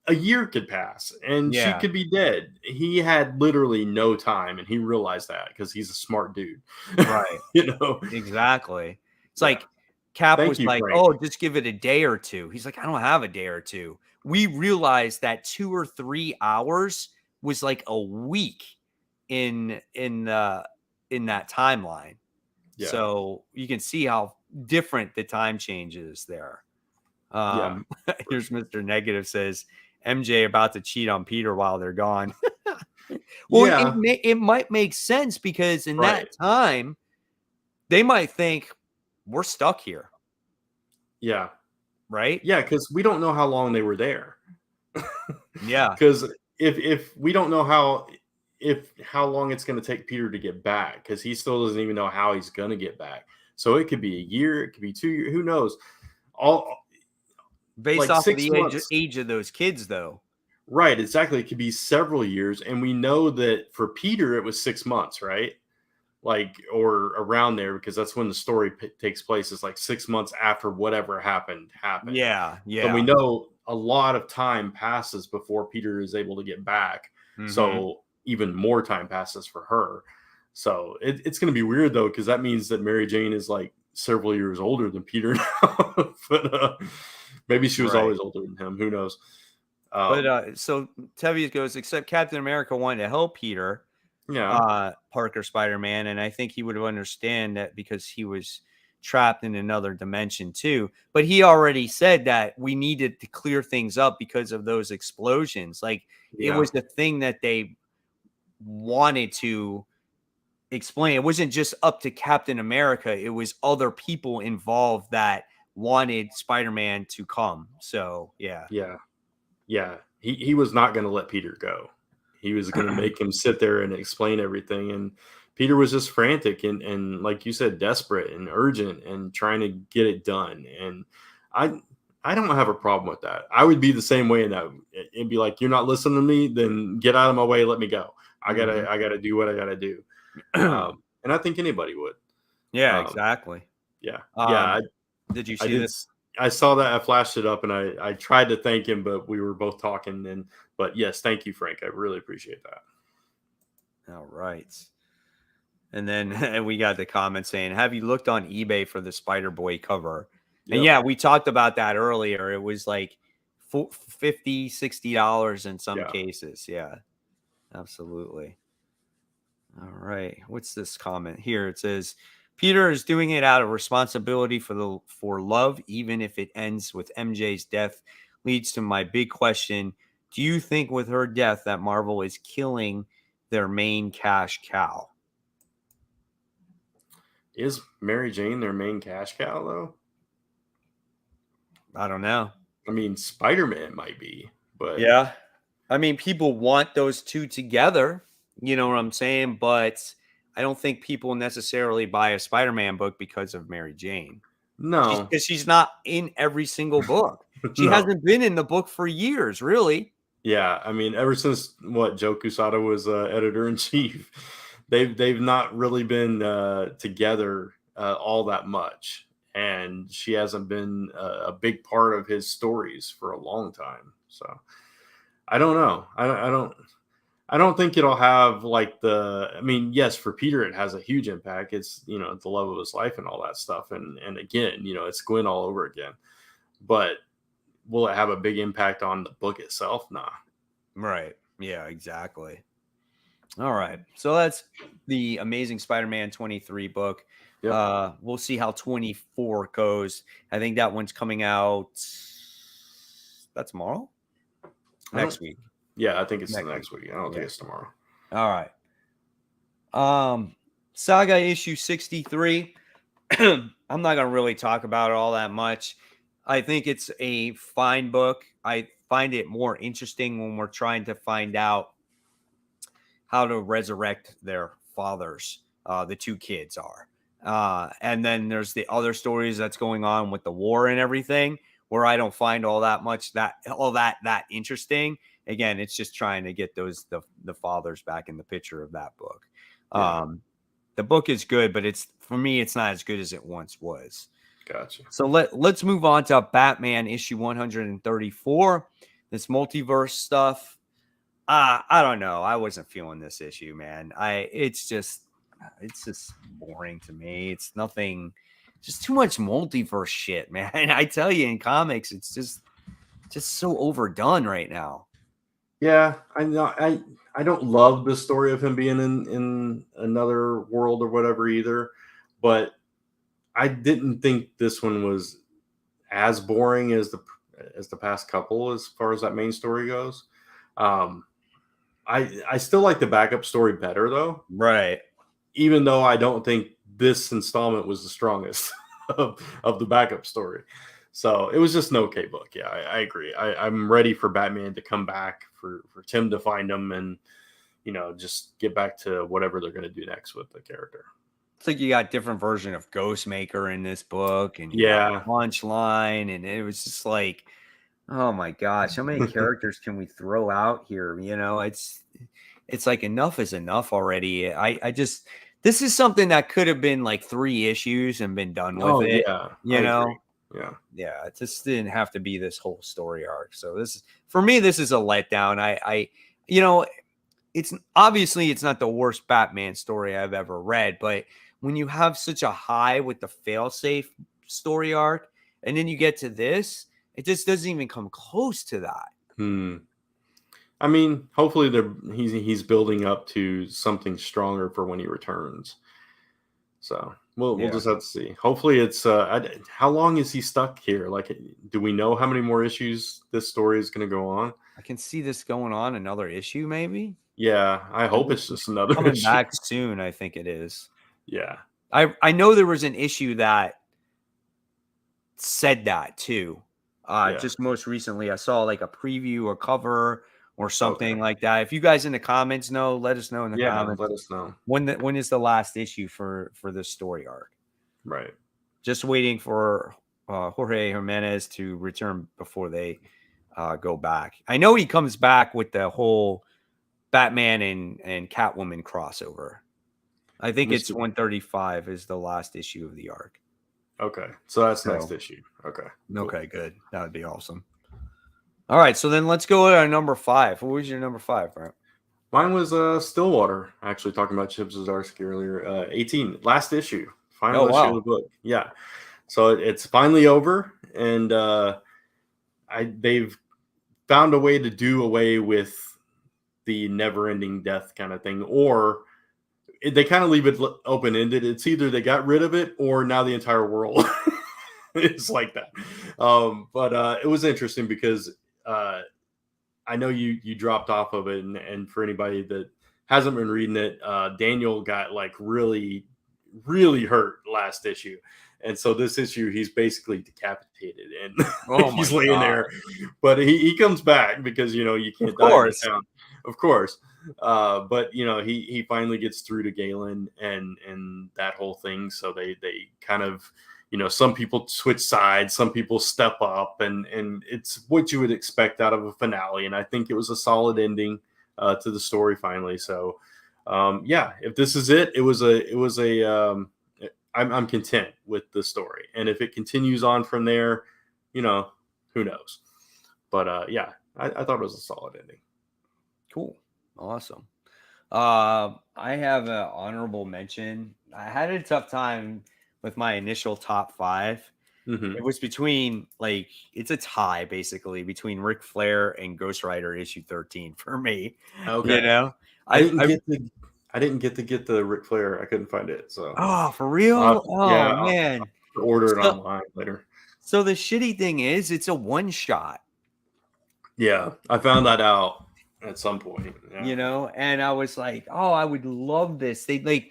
a year could pass and she could be dead. He had literally no time, and he realized that because he's a smart dude. Right. Exactly. It's like Cap was like, Frank. Oh, just give it a day or two. He's like, I don't have a day or two. We realized that 2 or 3 hours was like a week in that timeline. Yeah. So you can see how different the time changes there. Here's Mr. Negative says, MJ about to cheat on Peter while they're gone. Well, it might make sense, because in that time, they might think we're stuck here. Yeah. Right? Yeah, because we don't know how long they were there. Yeah. Because if we don't know how long it's going to take Peter to get back, because he still doesn't even know how he's going to get back. So it could be a year, it could be 2 years, who knows? All Based like off of 6 the months. age of those kids, though. Right, exactly. It could be several years, and we know that for Peter it was 6 months, right? Like, or around there, because that's when the story takes place. It's like 6 months after whatever happened. Yeah, So we yeah. know a lot of time passes before Peter is able to get back. Mhm. So even more time passes for her. So it's going to be weird though, because that means that Mary Jane is like several years older than Peter now. But maybe she was Right. always older than him. Who knows? But so Tevius goes, except Captain America wanted to help Peter, Yeah, Parker Spider-Man, and I think he would understand that because he was trapped in another dimension too. But he already said that we needed to clear things up because of those explosions. Like it yeah, was the thing that they wanted to explain. It wasn't just up to Captain America. It was other people involved that wanted Spider-Man to come. So yeah. yeah, yeah. He was not going to let Peter go. He was going to make him sit there and explain everything. And Peter was just frantic and like you said, desperate and urgent and trying to get it done. And I I don't have a problem with that. I would be the same way in that. It'd be like, you're not listening to me, then get out of my way. Let me go. Mhm. I gotta do what I gotta do. And I think anybody would. Yeah, Um, exactly. yeah, yeah. Um, did you I see did. this? I saw that. I flashed it up, and I tried to thank him, but we were both talking. But yes, thank you, Frank. I really appreciate that. All right. And then we got the comment saying, "Have you looked on eBay for the SpiderBoy cover?" And Yep. yeah, we talked about that earlier. It was like $50, $60 in some Yeah. cases. Yeah, absolutely. All right. What's this comment here? It says, Peter is doing it out of responsibility for love, even if it ends with MJ's death. Leads to my big question. Do you think with her death that Marvel is killing their main cash cow? Is Mary Jane their main cash cow though? I don't know. I mean, Spider Man might be, but Yeah. I mean, people want those two together. You know what I'm saying? But I don't think people necessarily buy a Spider-Man book because of Mary Jane. no, She's not in every single book. She no. hasn't been in the book for years, really. Yeah, I mean, ever since what Joe Quesada was editor in chief, they've not really been together all that much, and she hasn't been a big part of his stories for a long time. So I don't know. I don't think it'll have like the. I mean, yes, for Peter it has a huge impact. It's the love of his life and all that stuff, and again, it's Gwen all over again. But will it have a big impact on the book itself? Nah. Right. Yeah, exactly. All right. So that's the Amazing Spider-Man 23 book. Yep. We'll see how 24 goes. I think that one's coming out that's tomorrow? I don't. Next week. Yeah, I think it's the Next week. next week. I don't think Yeah. it's tomorrow. All right. Saga issue 63. I'm not gonna really talk about it all that much. I think it's a fine book. I find it more interesting when we're trying to find out how to resurrect their fathers. The two kids are. And then there's the other stories that's going on with the war and everything, where I don't find all that interesting. Again, it's just trying to get the fathers back in the picture of that book. Yeah, The book is good, but it's for me, it's not as good as it once was. gotcha. So let's move on to Batman issue 134. This multiverse stuff. I don't know. I wasn't feeling this issue, man. It's just boring to me. It's nothing, just too much multiverse shit, man. I tell you, in comics, it's just so overdone right now. Yeah, I know. I don't love the story of him being in another world or whatever either, but I didn't think this one was as boring as the past couple as far as that main story goes. Um, I still like the backup story better though, Right. even though I don't think this installment was the strongest of the backup story. So it was just an okay book. Yeah, I agree. I'm ready for Batman to come back, for Tim to find him, and just get back to whatever they're going to do next with the character. it's like you got different version of Ghostmaker in this book, and you got Yeah. Punchline, and it was just like, oh my gosh, how many characters can we throw out here? You know, it's like enough is enough already. I just this is something that could have been like 3 issues and been done with Oh it, yeah, you I know? agree. Yeah. Yeah, it just didn't have to be this whole story arc. So this is for me, this is a letdown. You know, it's obviously it's not the worst Batman story I've ever read, but when you have such a high with the failsafe story arc, and then you get to this, it just doesn't even come close to that. Hmm. I mean, hopefully he's building up to something stronger for when he returns. So we'll Yeah. just have to see. Hopefully it's how long is he stuck here? Like, do we know how many more issues this story is going to go on? I can see this going on another issue, maybe. Yeah, I hope it's just another Coming issue. back soon, I think it is. Yeah. I know there was an issue that said that too. Yeah. Just most recently, I saw like a preview or cover or something Okay. like that. If you guys in the comments know, let us know in the Yeah, comments. let us know. When is the last issue for this story arc? Right. Just waiting for Jorge Jimenez to return before they go back. I know he comes back with the whole Batman and Catwoman crossover. I think it's 135 is the last issue of the arc. Okay, so that's next issue. Okay. Cool. Okay, good. That would be awesome. All right, so then let's go to our number 5. What was your number 5, Brent? Mine was Stillwater. Actually, talking about Chip Zdarsky earlier. 18, last issue, final issue of the book. Yeah, so it's finally over, and they've found a way to do away with the never-ending death kind of thing, or they kind of leave it open-ended. It's either they got rid of it, or now the entire world is like that. But it was interesting because I know you dropped off of it, and for anybody that hasn't been reading it, Daniel got like really, really hurt last issue, and so this issue he's basically decapitated and he's laying there, but he comes back because you can't die in this town, of course. But he finally gets through to Galen and that whole thing. So they kind of some people switch sides, some people step up, and it's what you would expect out of a finale. And I think it was a solid ending to the story finally. So yeah, if this is it, I'm content with the story. And if it continues on from there, who knows? But yeah, I thought it was a solid ending. Cool. Awesome. I have an honorable mention. I had a tough time with my initial top 5. Mm-hmm. It was between it's a tie basically between Ric Flair and Ghost Rider issue 13 for me. Okay. I didn't get to get the Ric Flair. I couldn't find it. So for real? Man. I'll order it online later. So the shitty thing is it's a one shot. Yeah, I found that out at some point. Yeah. And I was like, oh, I would love this. They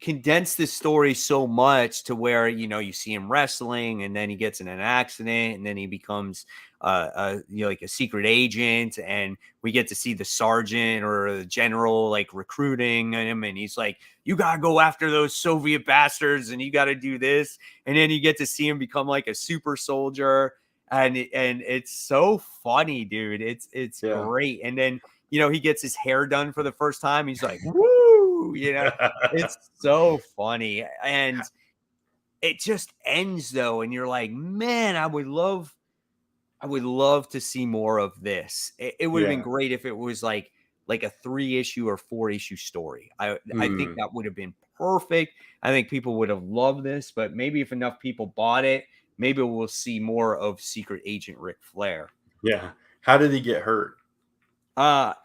condense this story so much to where you see him wrestling, and then he gets in an accident, and then he becomes like a secret agent, and we get to see the sergeant or the general recruiting him, and he's like, you gotta go after those Soviet bastards, and you gotta do this, and then you get to see him become like a super soldier, and it's so funny, dude. It's great. And then he gets his hair done for the first time. He's like, woo, it's so funny. And it just ends though. And you're like, man, I would love to see more of this. It would have been great if it was like a 3-issue or 4-issue story. I think that would have been perfect. I think people would have loved this, but maybe if enough people bought it, maybe we'll see more of Secret Agent Ric Flair. Yeah. How did he get hurt?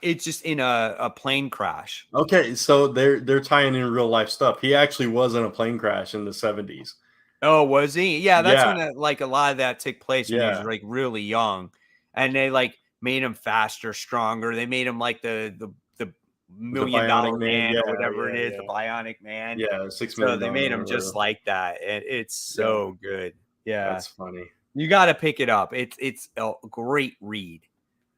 It's just in a plane crash. Okay, so they're tying in real life stuff. He actually was in a plane crash in the 70s. Oh, was he? Yeah, that's when a lot of that took place when he was really young, and they made him faster, stronger. They made him like the $1 million man or whatever it is, the Bionic Man. Yeah, $6 million. So they made him just like that, and it's so good. Yeah, that's funny. You got to pick it up. It's a great read.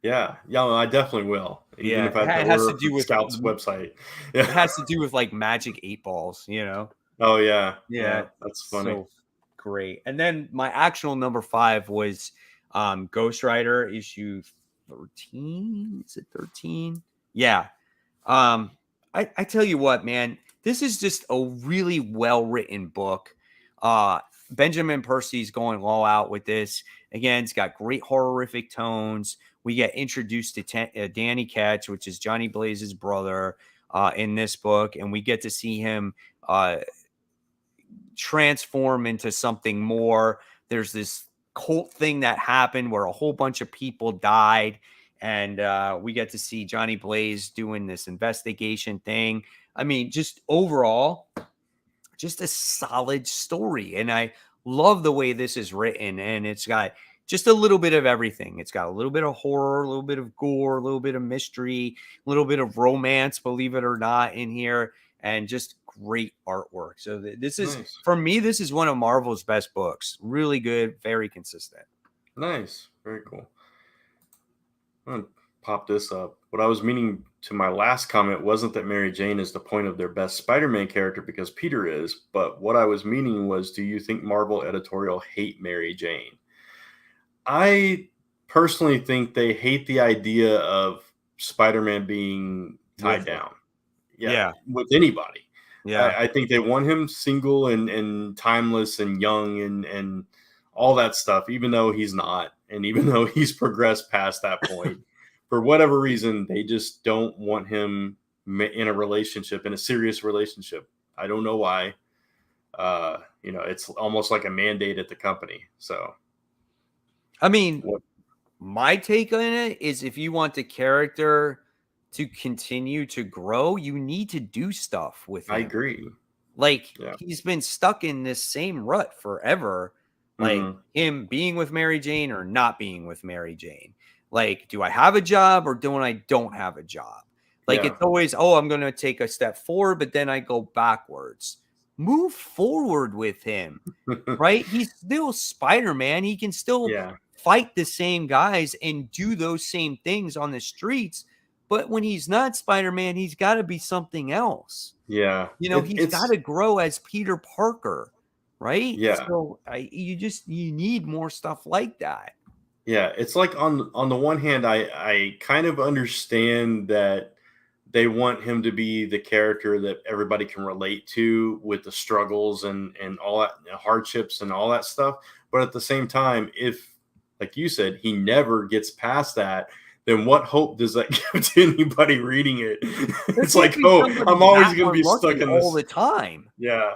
Yeah, I definitely will. Even if I have to order it from Scout's website. It has to do with Magic 8 Balls, Oh yeah, Yeah, yeah, that's funny. so great. And then my actual number 5 was Ghost Rider issue 13. Is it 13? Yeah. Um, I tell you what, man, this is just a really well written book. Benjamin Percy's going all out with this. Again, it's got great horrific tones. We get introduced to Danny Ketch, which is Johnny Blaze's brother, in this book, and we get to see him transform into something more. There's this cult thing that happened where a whole bunch of people died, and we get to see Johnny Blaze doing this investigation thing. I mean, just overall, just a solid story. And I love the way this is written. And it's got just a little bit of everything. It's got a little bit of horror, a little bit of gore, a little bit of mystery, a little bit of romance, believe it or not, in here. And just great artwork. So this is, Nice. for me, this is one of Marvel's best books. Really good, very consistent. Nice. Very cool. I'm gonna pop this up. What I was meaning to my last comment wasn't that Mary Jane is the point of their best Spider-Man character because Peter is, but what I was meaning was, do you think Marvel editorial hate Mary Jane? I personally think they hate the idea of Spider-Man being tied down. Yeah, with anybody. Yeah. I think they want him single and timeless and young and all that stuff, even though he's not, and even though he's progressed past that point. For whatever reason, they just don't want him in a relationship, in a serious relationship. I don't know why. It's almost like a mandate at the company. So, I mean, my take on it is if you want the character to continue to grow, you need to do stuff with him. I agree. Like, he's been stuck in this same rut forever. Like, him being with Mary Jane or not being with Mary Jane. Like, do I have a job or don't have a job? Like, it's always, I'm going to take a step forward, but then I go backwards. Move forward with him, right? He's still Spider-Man. He can still fight the same guys and do those same things on the streets. But when he's not Spider-Man, he's got to be something else. Yeah. He's got to grow as Peter Parker, right? Yeah. So you need more stuff like that. Yeah. It's like on the one hand, I kind of understand that they want him to be the character that everybody can relate to with the struggles and all that hardships and all that stuff. But at the same time, if, like you said, he never gets past that, then what hope does that give to anybody reading it? It's like, I'm always going to be stuck in this all the time. Yeah.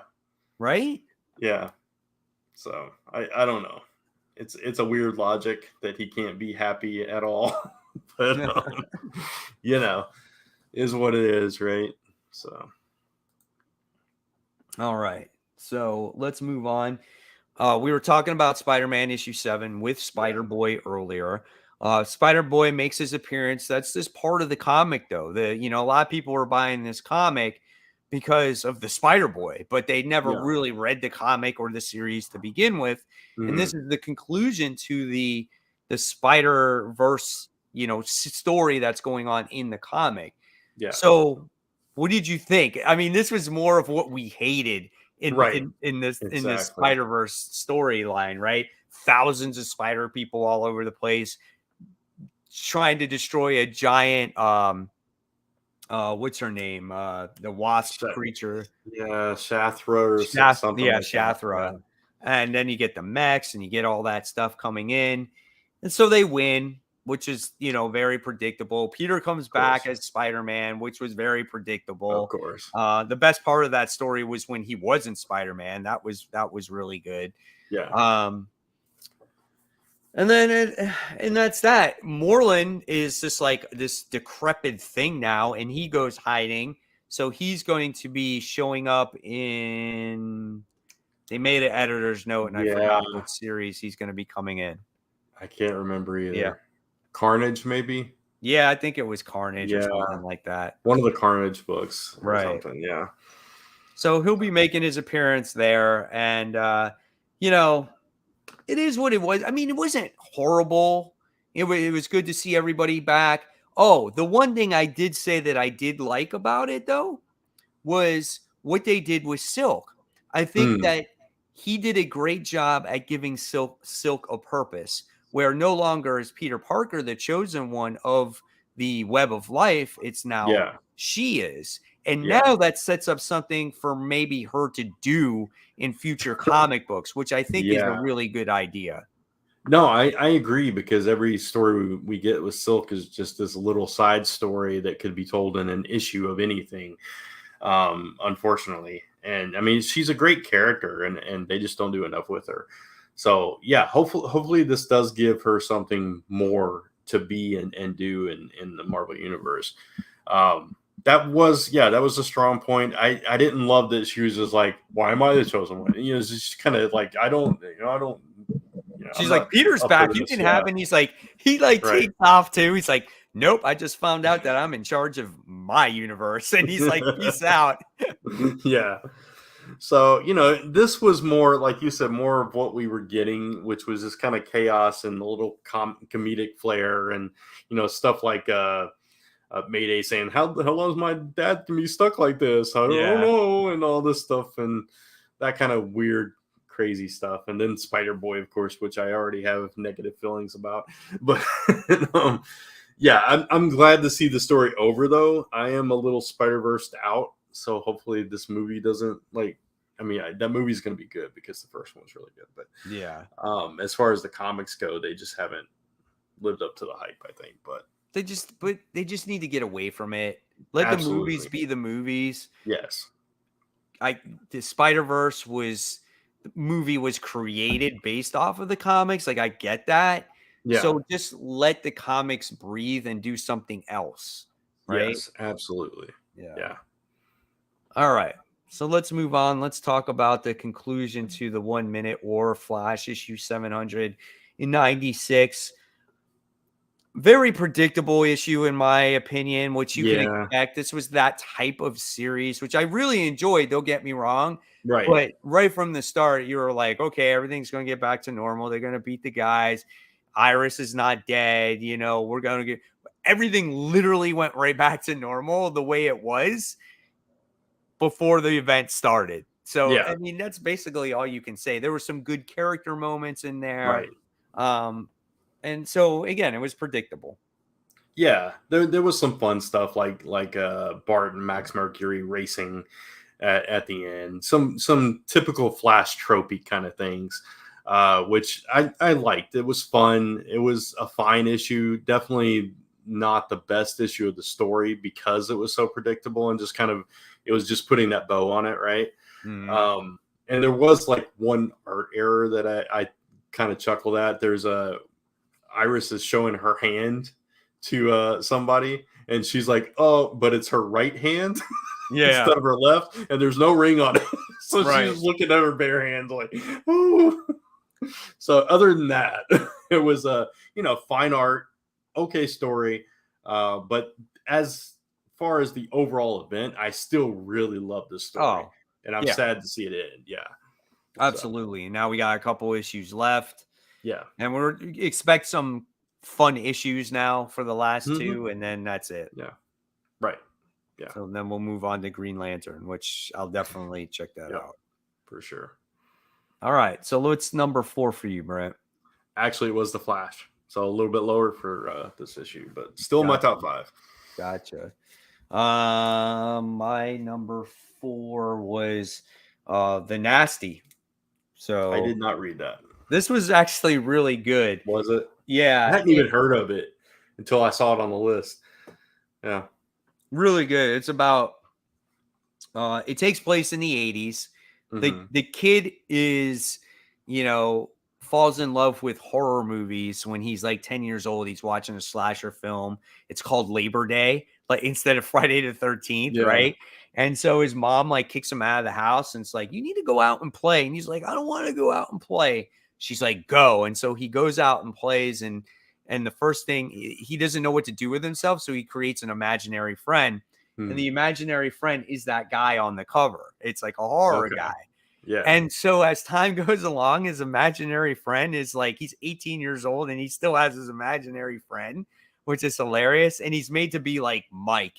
Right? Yeah. So I don't know. It's a weird logic that he can't be happy at all. But is what it is, right? So all right. So let's move on. We were talking about Spider-Man issue 7 with SpiderBoy earlier. SpiderBoy makes his appearance. That's this part of the comic, though. A lot of people were buying this comic because of the SpiderBoy, but they never really read the comic or the series to begin with. And this is the conclusion to the Spider-Verse, story that's going on in the comic. Yeah. So what did you think? I mean, this was more of what we hated in this Spider-Verse storyline, right? Thousands of spider people all over the place trying to destroy a giant what's her name? The wasp creature. Yeah, Shathra or something. Yeah, like Shathra. Yeah. And then you get the mechs and you get all that stuff coming in. And so they win, which is, very predictable. Peter comes back as Spider-Man, which was very predictable. Of course. The best part of that story was when he wasn't Spider-Man. That was really good. Yeah. And then, and that's that. Moreland is just like this decrepit thing now, and he goes hiding. So he's going to be showing up in. They made an editor's note, and I forgot what series he's going to be coming in. I can't remember either. Yeah. Carnage, maybe? Yeah, I think it was Carnage or something like that. One of the Carnage books or something, yeah. So he'll be making his appearance there, and, it is what it was. I mean, it wasn't horrible. It was good to see everybody back. Oh, the one thing I did say that I did like about it, though, was what they did with Silk. I think that he did a great job at giving Silk a purpose, where no longer is Peter Parker the chosen one of the web of life. It's now Yeah. she is. And Yeah. now that sets up something for maybe her to do in future comic books, which I think is a Yeah. really good idea. No, I agree, because every story we get with Silk is just this little side story that could be told in an issue of anything, unfortunately. And I mean, she's a great character, and they just don't do enough with her. So yeah, hopefully this does give her something more to be and do in the Marvel universe. That was a strong point. I didn't love that she was just like, why am I the chosen one? You know, it's just kind of like, I don't. She's I'm like, not Peter's up for back. You this. can Yeah. have it. And he's like, he like Right. takes off too. He's like, nope, I just found out that I'm in charge of my universe. And he's like, peace out. Yeah. So, this was more, like you said, more of what we were getting, which was this kind of chaos and a little comedic flair, and, stuff like Mayday saying, how long is my dad can be stuck like this? I don't know. And all this stuff, and that kind of weird, crazy stuff. And then SpiderBoy, of course, which I already have negative feelings about. But yeah, I'm glad to see the story over, though. I am a little Spider-Versed out. So hopefully this movie doesn't that movie's going to be good, because the first one was really good. But yeah, as far as the comics go, they just haven't lived up to the hype, I think. But they just need to get away from it. Let the movies be the movies. Yes. The Spider-Verse movie was created based off of the comics. Like, I get that. Yeah. So just let the comics breathe and do something else. Right? Yes, absolutely. Yeah. All right. So let's move on. Let's talk about the conclusion to the 1 Minute War, Flash issue 796. Very predictable issue, in my opinion, which you can expect. This was that type of series, which I really enjoyed. Don't get me wrong. Right. But right from the start, you were like, okay, everything's going to get back to normal. They're going to beat the guys. Iris is not dead. We're going to get everything literally went right back to normal the way it was before the event started. So, I mean, that's basically all you can say. There were some good character moments in there. Right. And so, again, it was predictable. Yeah, there was some fun stuff like Bart and Max Mercury racing at the end. Some typical Flash tropey kind of things, which I liked. It was fun. It was a fine issue. Definitely not the best issue of the story, because it was so predictable and just kind of, it was just putting that bow on it, right? Mm-hmm. And there was like one art error that I kind of chuckled at. There's Iris is showing her hand to somebody, and she's like, oh, but it's her right hand instead of her left, and there's no ring on it. So she's looking at her bare hand like, ooh. So other than that, it was fine art, okay story, but as far as the overall event, I still really love this story, and I'm sad to see it end. Absolutely. And now we got a couple issues left. Yeah. And we expect some fun issues now for the last two, and then that's it. Yeah. Right. Yeah. So then we'll move on to Green Lantern, which I'll definitely check that out. For sure. All right. So what's number 4 for you, Brent? Actually, it was the Flash. So a little bit lower for this issue, but still my top 5. Gotcha. My number 4 was The Nasty. So I did not read that. This was actually really good. Was it? Yeah. I hadn't even heard of it until I saw it on the list. Yeah. Really good. It's about it takes place in the 80s. The kid is, falls in love with horror movies when he's like 10 years old. He's watching a slasher film. It's called Labor Day, like instead of Friday the 13th, right? And so his mom like kicks him out of the house, and it's like, you need to go out and play. And he's like, I don't want to go out and play. She's like, go. And so he goes out and plays, and the first thing, he doesn't know what to do with himself, so he creates an imaginary friend. And the imaginary friend is that guy on the cover. It's like a horror guy. Yeah. And so as time goes along, his imaginary friend is like, he's 18 years old and he still has his imaginary friend, which is hilarious. And he's made to be like Mike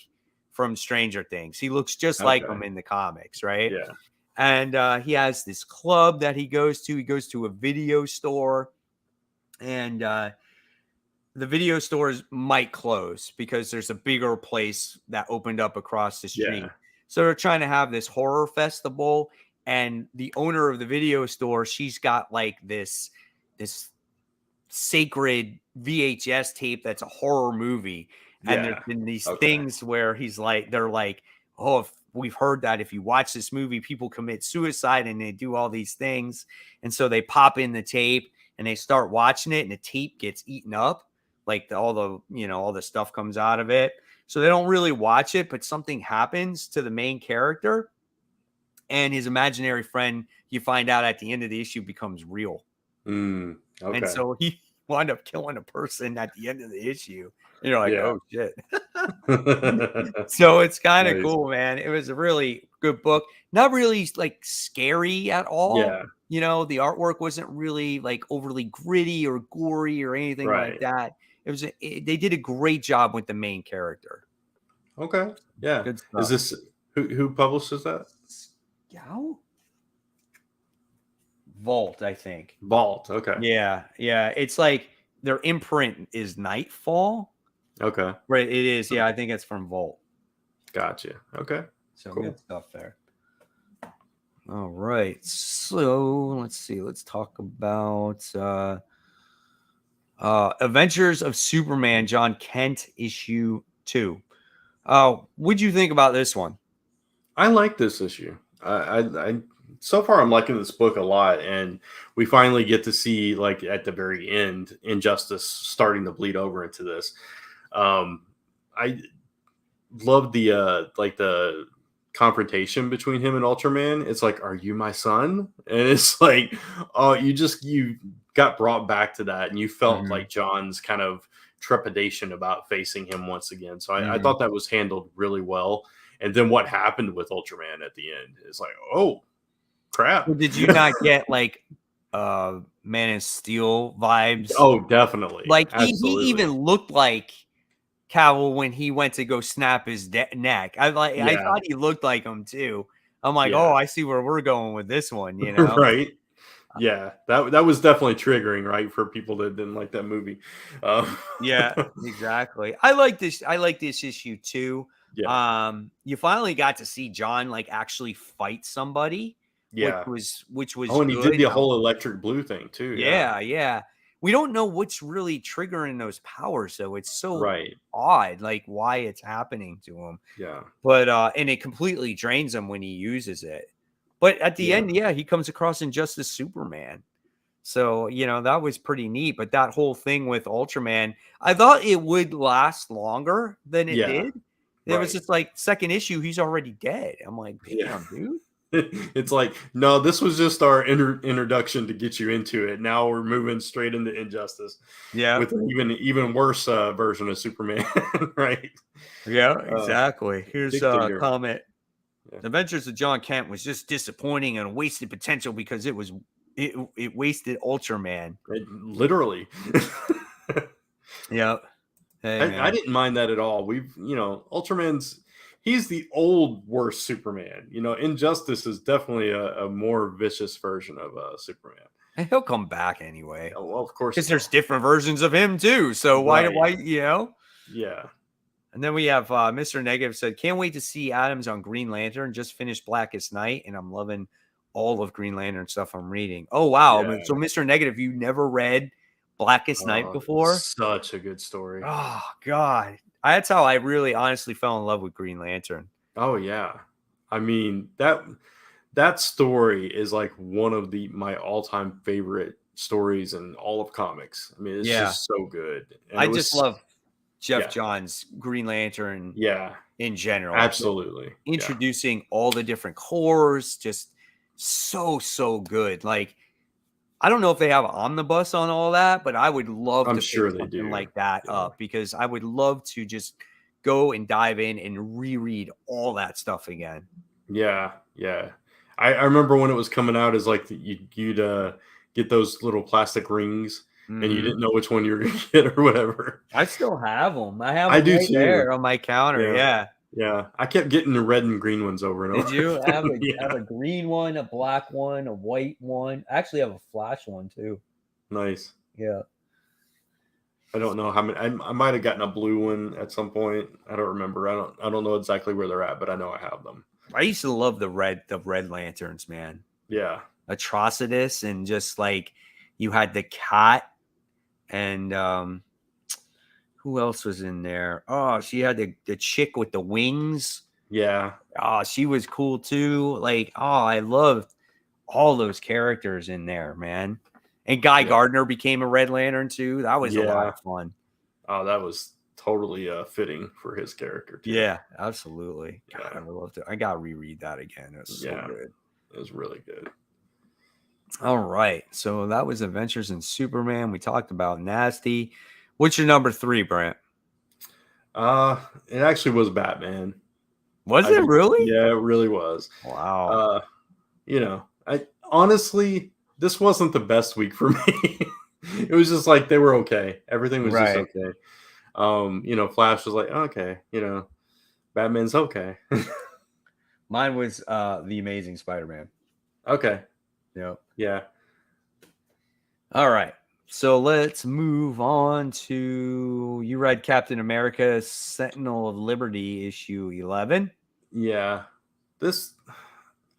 from Stranger Things. He looks just like him in the comics, right? Yeah. And he has this club that he goes to. He goes to a video store, and the video stores might close because there's a bigger place that opened up across the street. Yeah. So they're trying to have this horror festival, and the owner of the video store, she's got like this sacred VHS tape that's a horror movie. And there's been these things where they're like, oh, if we've heard that if you watch this movie, people commit suicide and they do all these things. And so they pop in the tape and they start watching it, and the tape gets eaten up. Like all the stuff comes out of it. So they don't really watch it, but something happens to the main character, and his imaginary friend, you find out at the end of the issue, becomes real. Okay. And so he wound up killing a person at the end of the issue. And you're like, oh shit. So it's kind of cool, man. It was a really good book. Not really like scary at all. Yeah. The artwork wasn't really like overly gritty or gory or anything like that. They did a great job with the main character. Okay. Yeah. Good stuff. Is this who publishes that? Scout? Vault, I think. Vault. Okay. Yeah. It's like their imprint is Nightfall. Okay. Right. It is. Yeah, I think it's from Vault. Gotcha. Okay. So good stuff there. All right. So let's see. Let's talk about Adventures of Superman, John Kent, issue 2. What'd you think about this one? I like this issue. I so far I'm liking this book a lot, and we finally get to see, like, at the very end, Injustice starting to bleed over into this. I love the confrontation between him and Ultraman. It's like, are you my son? And it's like, oh, you got brought back to that, and you felt like John's kind of trepidation about facing him once again. So I thought that was handled really well. And then what happened with Ultraman at the end is like, oh crap. Did you not get like Man of Steel vibes? Oh, definitely. Like he even looked like Cavill when he went to go snap his neck. I thought he looked like him too. I'm like, oh, I see where we're going with this one, Right. Yeah, that was definitely triggering, right, for people that didn't like that movie. Yeah, exactly. I like this issue too. Yeah. You finally got to see John like actually fight somebody. Yeah. Which was and good. He did the whole electric blue thing too. Yeah. We don't know what's really triggering those powers, so it's so odd, like why it's happening to him. Yeah. But and it completely drains him when he uses it. But at the end, he comes across Injustice Superman. So, that was pretty neat. But that whole thing with Ultraman, I thought it would last longer than it did. It was just like second issue, he's already dead. I'm like, damn, dude. It's like, no, this was just our introduction to get you into it. Now we're moving straight into Injustice. Yeah. With an even worse version of Superman, right? Yeah, exactly. Here's a comment. Yeah. Adventures of John Kent was just disappointing and wasted potential because it wasted Ultraman. Literally. Yeah. Hey, I didn't mind that at all. Ultraman's he's the old worst Superman. Injustice is definitely a more vicious version of Superman. And he'll come back anyway. Oh, well, of course. Because there's different versions of him too. So why Yeah. And then we have Mr. Negative said, can't wait to see Adams on Green Lantern. Just finished Blackest Night, and I'm loving all of Green Lantern stuff I'm reading. Oh, wow. Yeah. So, Mr. Negative, you never read Blackest Night before? Such a good story. Oh, God. That's how I really honestly fell in love with Green Lantern. Oh, yeah. I mean, that story is like one of my all-time favorite stories in all of comics. I mean, it's just so good. And I just love Jeff Johns' Green Lantern in general. Absolutely. Introducing all the different cores, just so good. Like, I don't know if they have an omnibus on all that, but I would love to pick something like that up, because I would love to just go and dive in and reread all that stuff again. Yeah. I remember when it was coming out, is like you'd get those little plastic rings. And you didn't know which one you were going to get or whatever. I still have them. I do too. There on my counter. Yeah. Yeah, I kept getting the red and green ones over and over. Did you? I have a, Yeah, I have a green one, a black one, a white one. I actually have a Flash one too. nice. Yeah. I don't know how many. I might have gotten a blue one at some point. I don't remember. I don't know exactly where they're at, but I know I have them. I used to love the red lanterns, man. Yeah, Atrocitus, and just like you had the cat, and who else was in there? Oh, she had the chick with the wings. yeah, Oh, she was cool too. Like, oh, I loved all those characters in there, man. And Guy yeah, Gardner became a Red Lantern too. That was a lot yeah. of fun. Oh, that was totally fitting for his character too. Yeah, absolutely. God, Yeah. I would love to. I gotta reread that again. It was so Yeah. good. It was really good. All right. So that was Adventures in Superman. We talked about Nasty. What's your number 3, Brent? It actually was Batman. Was it really? Yeah, it really was. Wow. I honestly, this wasn't the best week for me. It was just like they were okay. Everything was just Right. okay. Flash was like, okay, Batman's okay. Mine was The Amazing Spider-Man. Okay. Yep. Yeah. All right. So let's move on to, you read Captain America Sentinel of Liberty issue 11. Yeah.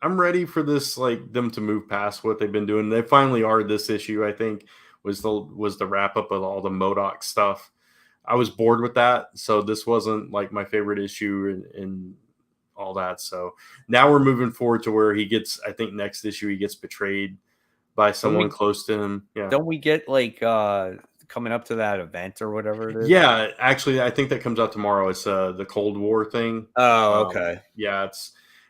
I'm ready for this, like them to move past what they've been doing. They finally are. This issue, I think, was the wrap up of all the MODOK stuff. I was bored with that, so this wasn't like my favorite issue and all that. So now we're moving forward to where he gets, I think next issue he gets betrayed by someone close to him. Yeah. Don't we get like coming up to that event or whatever it is? Yeah, actually I think that comes out tomorrow. It's the Cold War thing. Oh, okay. Yeah,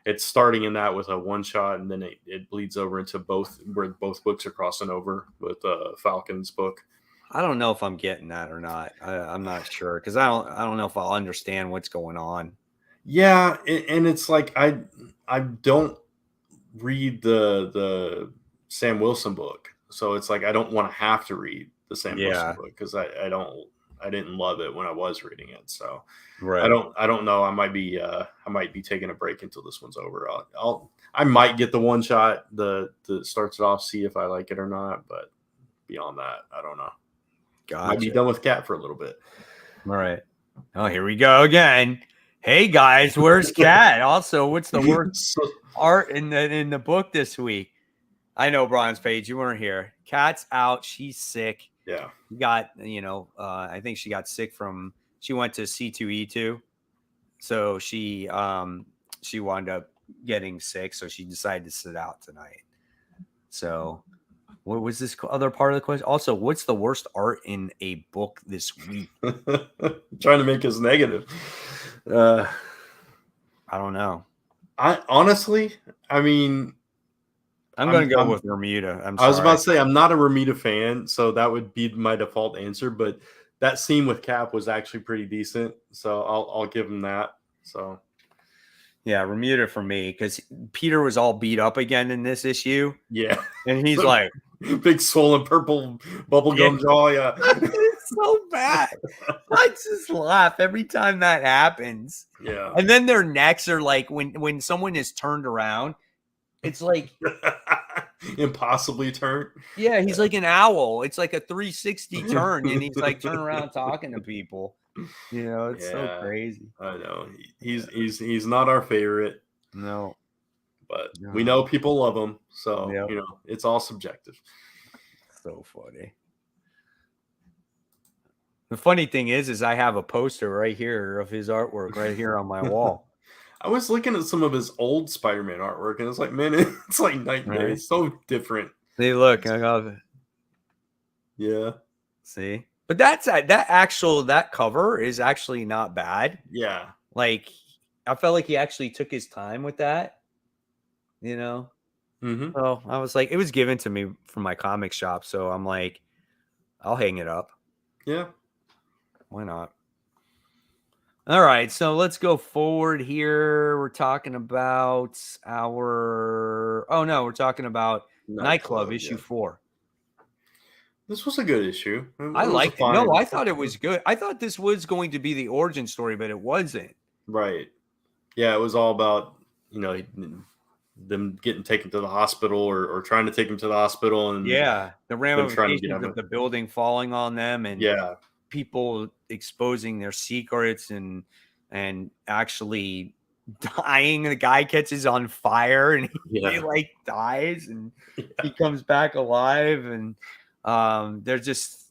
it's starting in that with a one shot, and then it bleeds over into both books are crossing over with Falcon's book. I don't know if I'm getting that or not. I'm not sure because I don't know if I'll understand what's going on. Yeah, and it's like I don't read the Sam Wilson book, so it's like I don't want to have to read the Sam Wilson book because I didn't love it when I was reading it. So right. I don't know. I might be taking a break until this one's over. I might get the one shot that starts it off, see if I like it or not. But beyond that, I don't know. Gotcha. Might be done with Cat for a little bit. All right. Oh, here we go again. Hey guys, where's Cat? Also, what's the worst art in the book this week? I know, Bronze Page, you weren't here. Cat's out. She's sick. Yeah. Got, I think she got sick she went to C2E2. So she wound up getting sick. So she decided to sit out tonight. So what was this other part of the question? Also, what's the worst art in a book this week? Trying to make us negative. I don't know. I'm going to go with Bermuda. I was about to say I'm not a Bermuda fan, so that would be my default answer. But that scene with Cap was actually pretty decent, so I'll give him that. So yeah, Bermuda for me because Peter was all beat up again in this issue. Yeah, and he's like big swollen purple bubblegum jaw. Yeah, it's so bad. I just laugh every time that happens. Yeah, and then their necks are like when someone is turned around. It's like impossibly turned. Yeah, he's like an owl. It's like a 360 turn, and he's like turning around talking to people. It's so crazy. I know he's not our favorite. No, but we know people love him, so it's all subjective. So funny. The funny thing is I have a poster right here of his artwork right here on my wall. I was looking at some of his old Spider-Man artwork, and it's like, man, it's like night and day. It's so different. See, look, I got it. Yeah. See, but that cover is actually not bad. Yeah. Like, I felt like he actually took his time with that. Mm-hmm. So I was like, it was given to me from my comic shop, so I'm like, I'll hang it up. Yeah. Why not? All right, so let's go forward here. We're talking about we're talking about Nightclub issue 4. This was a good issue. I liked it. No, I thought it was good. I thought this was going to be the origin story, but it wasn't. Right. Yeah, it was all about, them getting taken to the hospital or trying to take him to the hospital and Yeah, the them trying to get ramifications him. of the building falling on them and Yeah, people exposing their secrets and actually dying. The guy catches on fire and he yeah, like dies and yeah, he comes back alive and there's just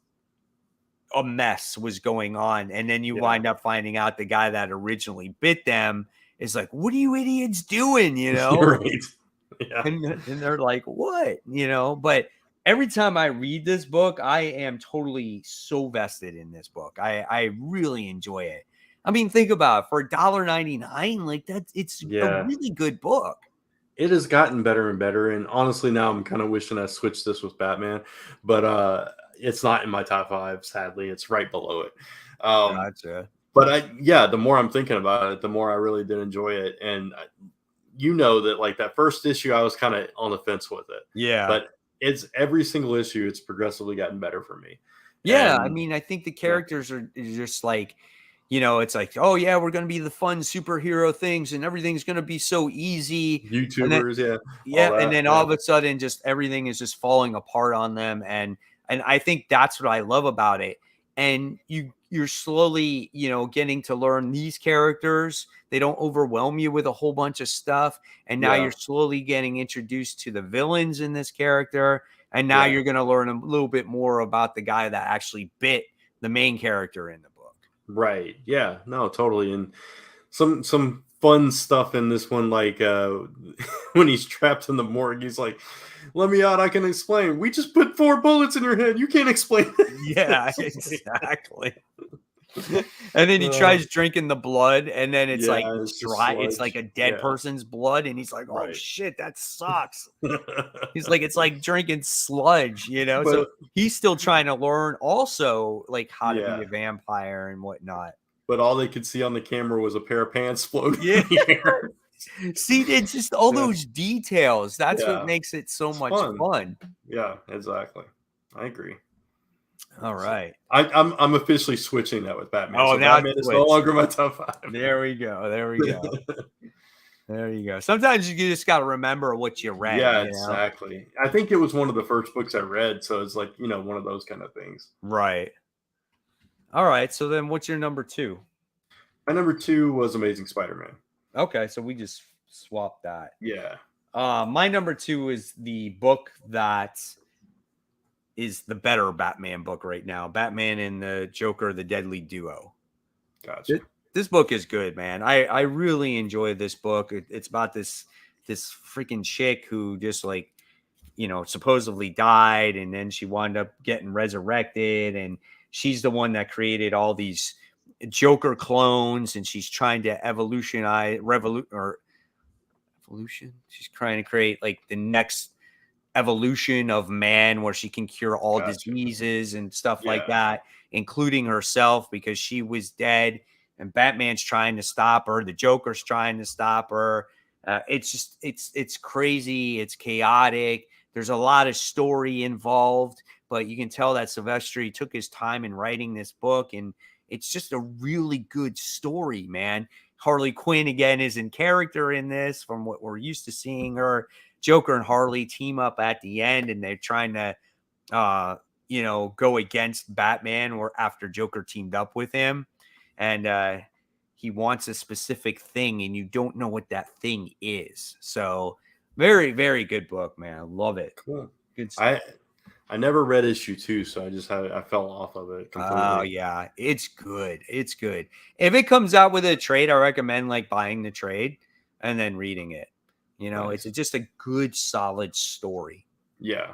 a mess was going on. And then you yeah. wind up finding out the guy that originally bit them is like, what are you idiots doing? You know? You're right. Yeah, And they're like, what? You know, but every time I read this book, I am totally so vested in this book. I really enjoy it. I mean, think about it, for $1.99, like it's a yeah. really good book. It has gotten better and better, and honestly, now I'm kind of wishing I switched this with Batman, but it's not in my top five. Sadly, it's right below it. Um, Gotcha. but yeah, the more I'm thinking about it, the more I really did enjoy it, and that like that first issue, I was kind of on the fence with it, Yeah. but it's every single issue, it's progressively gotten better for me, Yeah, I and mean, I think the yeah, characters are just like, it's like, oh yeah, we're gonna be the fun superhero things, and everything's gonna be so easy. And then YouTubers, yeah, all yeah, and that, then all yeah, of a sudden, just everything is just falling apart on them, and I think that's what I love about it. And you're slowly, getting to learn these characters. They don't overwhelm you with a whole bunch of stuff, and now yeah, you're slowly getting introduced to the villains in this character, and now yeah. you're going to learn a little bit more about the guy that actually bit the main character in the book. Right. Yeah. No, totally. And some fun stuff in this one, like when he's trapped in the morgue, he's like, "Let me out. I can explain. We just put 4 bullets in your head. You can't explain Yeah, it." exactly. And then he uh, tries drinking the blood, and then it's like yeah, it's it's just dry. It's like sludge. a dead Yeah. person's blood, and he's like, "Oh Right. shit, that sucks." He's like, it's like drinking sludge, So but he's still trying to learn also like how to be yeah, a vampire and whatnot. but all they could see on the camera was a pair of pants floating Yeah. in the air. See, it's just all Yeah. those details. That's what Yeah. makes it so It's much fun. fun. Yeah. Exactly. I agree. All So right. I'm officially switching that with Batman. Oh, So now it's Batman is no switched. longer my top five. There we go. There we go. There you go. Sometimes you just got to remember what you read, Yeah, exactly. I think it was one of the first books I read, so it's like, one of those kind of things. Right. All right. So then what's your number two? My number two was Amazing Spider-Man. Okay. So we just swapped that. Yeah, My number two is the book that is the better Batman book right now. Batman and the Joker, the Deadly Duo. gotcha. This book is good, man. I really enjoy this book. It's about this freaking chick who just like, supposedly died, and then she wound up getting resurrected, and she's the one that created all these Joker clones, and she's trying to evolution. She's trying to create like the next evolution of man where she can cure all Gotcha. diseases and stuff like Yeah, that, including herself because she was dead. And Batman's trying to stop her. The Joker's trying to stop her. It's crazy. It's chaotic. There's a lot of story involved, but you can tell that Silvestri took his time in writing this book, and it's just a really good story, man. Harley Quinn again is in character in this from what we're used to seeing her. Joker and Harley team up at the end, and they're trying to, go against Batman or after Joker teamed up with him. And he wants a specific thing, and you don't know what that thing is. So very, very good book, man. Love it. cool. Good stuff. I never read issue 2, so I fell off of it Oh completely. yeah, it's good. It's good. If it comes out with a trade, I recommend like buying the trade and then reading it. It's Nice. just a good, solid story. Yeah.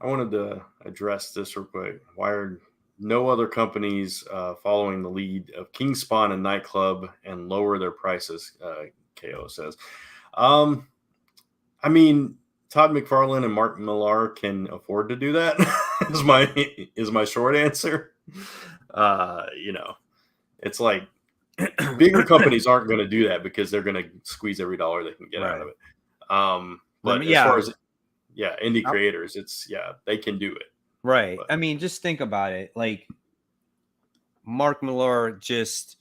I wanted to address this real quick. Why are no other companies following the lead of King Spawn and Nightclub and lower their prices? KO says. Um, I mean, Todd McFarlane and Mark Millar can afford to do that. is my short answer. It's like bigger companies aren't going to do that because they're going to squeeze every dollar they can get out Right. of it. But as Yeah. far as indie creators, they can do it. Right. But I mean, just think about it. Like Mark Millar just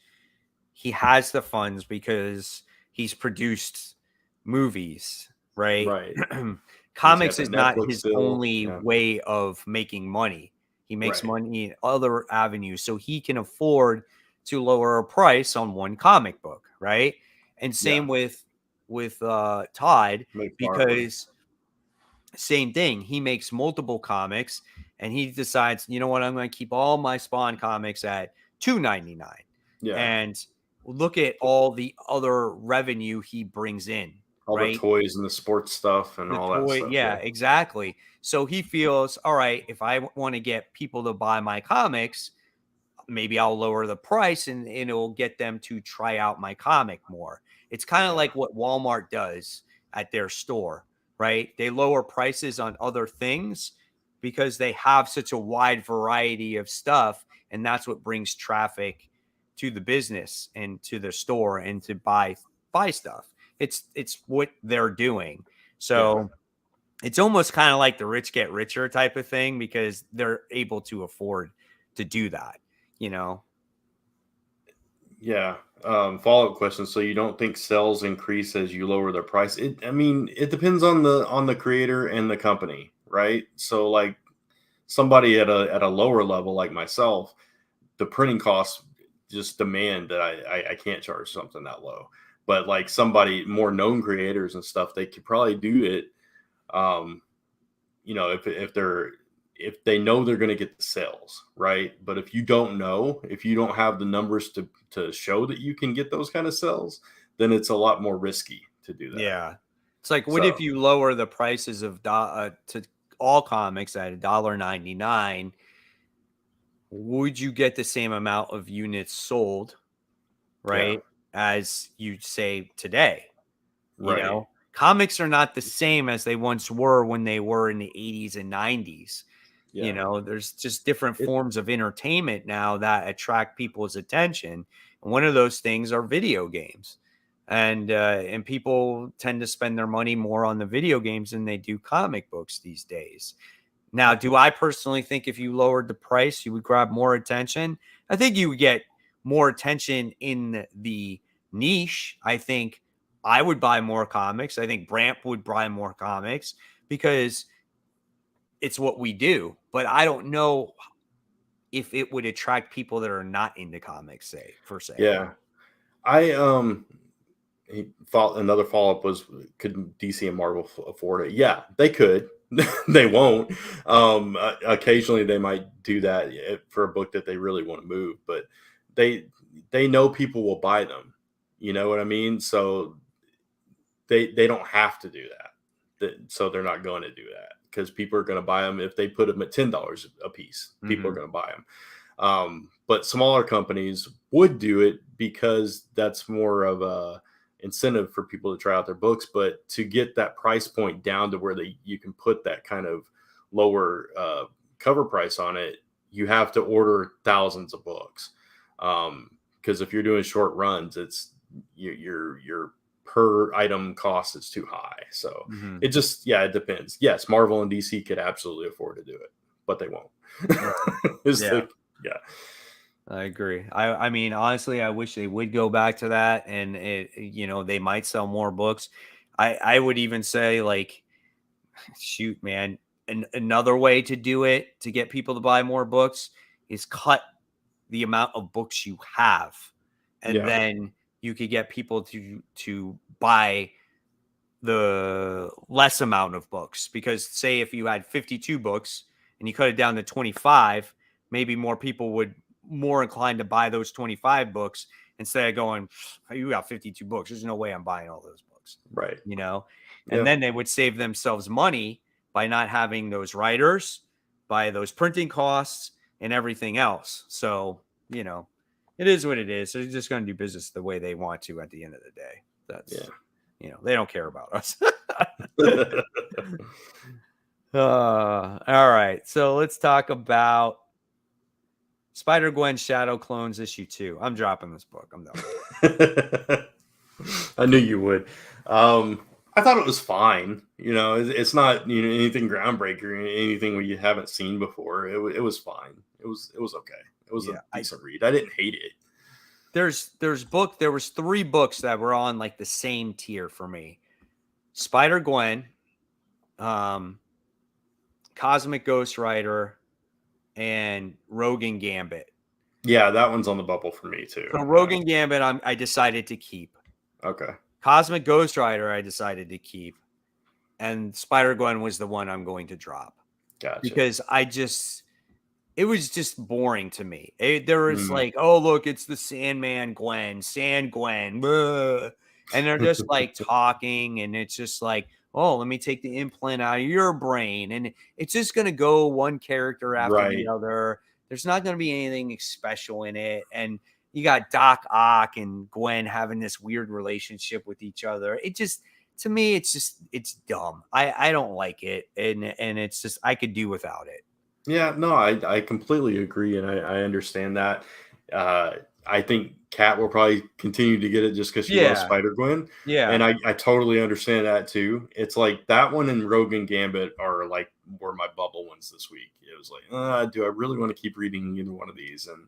he has the funds because he's produced movies, right? Right. He's got Comics the is not Netflix his deal. only Yeah. way of making money. He makes Right. money in other avenues, so he can afford to lower a price on one comic book, right? And Yeah. same with Todd, McFarlane. because same thing. He makes multiple comics, and he decides, you know what, I'm going to keep all my Spawn comics at $2.99, Yeah. and look at all the other revenue he brings in, All the right? toys and the sports stuff and The all that toy, stuff. yeah, Yeah. exactly. So he feels, all right, if I want to get people to buy my comics, maybe I'll lower the price, and it'll get them to try out my comic more. It's kind of Yeah. like what Walmart does at their store, right? They lower prices on other things because they have such a wide variety of stuff, and that's what brings traffic to the business and to the store and to buy stuff. It's what they're doing. Yeah. So it's almost kind of like the rich get richer type of thing because they're able to afford to do that, you know? Yeah. Follow-up question. So you don't think sales increase as you lower the price? I mean, it depends on the creator and the company, right? So like somebody at a lower level like myself, the printing costs just demand that I can't charge something that low. But like somebody more known creators and stuff, they could probably do it. Um, if they know they're going to get the sales, right? But if you don't know, if you don't have the numbers to show that you can get those kind of sales, then it's a lot more risky to do that. Yeah. It's like, what if So you lower the prices of to all comics at $1.99? Would you get the same amount of units sold, yeah, right, as you say today? You right, know, comics are not the same as they once were when they were in the 80s and 90s. You yeah, know, there's just different it, forms of entertainment now that attract people's attention. And one of those things are video games. And people tend to spend their money more on the video games than they do comic books these days. Now, do I personally think if you lowered the price, you would grab more attention? I think you would get more attention in the niche. I think I would buy more comics. I think Brant would buy more comics because it's what we do. But I don't know if it would attract people that are not into comics, say, per se. yeah. I another follow up was, could DC and Marvel afford it? Yeah, they could. They won't. Occasionally they might do that for a book that they really want to move, but they they know people will buy them. You know what I mean? So they don't have to do that. So they're not going to do that because people are going to buy them if they put them at $10 a piece. People are Mhm. going to buy them. But smaller companies would do it because that's more of a incentive for people to try out their books. But to get that price point down to where you can put that kind of lower cover price on it, you have to order thousands of books. Because if you're doing short runs, it's your per item cost is too high. So Mhm. it just, yeah, it depends. Yes, Marvel and DC could absolutely afford to do it, but they won't. Right. It's Yeah. yeah. I agree. I mean, honestly, I wish they would go back to that, and they might sell more books. I would even say, like, shoot, man, another way to do it to get people to buy more books is cut the amount of books you have, and Yeah. then you could get people to buy the less amount of books. Because say if you had 52 books and you cut it down to 25, maybe more people would more inclined to buy those 25 books instead of going, you got 52 books, there's no way I'm buying all those books, Right. you know. And Yeah. then they would save themselves money by not having those writers, by those printing costs and everything else. So, it is what it is. They're just going to do business the way they want to at the end of the day. Yeah. They don't care about us. All right. So let's talk about Spider-Gwen Shadow Clones issue 2. I'm dropping this book. I'm done. I knew you would. I thought it was fine. It's not anything groundbreaking, anything we haven't seen before. It was fine. It was okay. It was Yeah, a decent read. I didn't hate it. there was 3 books that were on like the same tier for me. Spider-Gwen, Cosmic Ghost Rider, and Rogue and Gambit. Yeah, that one's on the bubble for me too. So Rogue and Gambit, I decided to keep. Okay. Cosmic Ghost Rider, I decided to keep. And Spider-Gwen was the one I'm going to drop. Gotcha. Because it was just boring to me. There was like, oh, look, it's the Sandman Gwen, Sand Gwen. Blah. And they're just like talking, and it's just like, oh, let me take the implant out of your brain. And it's just going to go one character after the other. There's not going to be anything special in it. And you got Doc Ock and Gwen having this weird relationship with each other. It just, to me, it's dumb. I don't like it. And it's just, I could do without it. Yeah, no, I completely agree, and I understand that. I think Kat will probably continue to get it just because she loves Spider-Gwen. Yeah. And I totally understand that too. It's like that one and Rogue and Gambit were my bubble ones this week. It was like, do I really want to keep reading either one of these? And,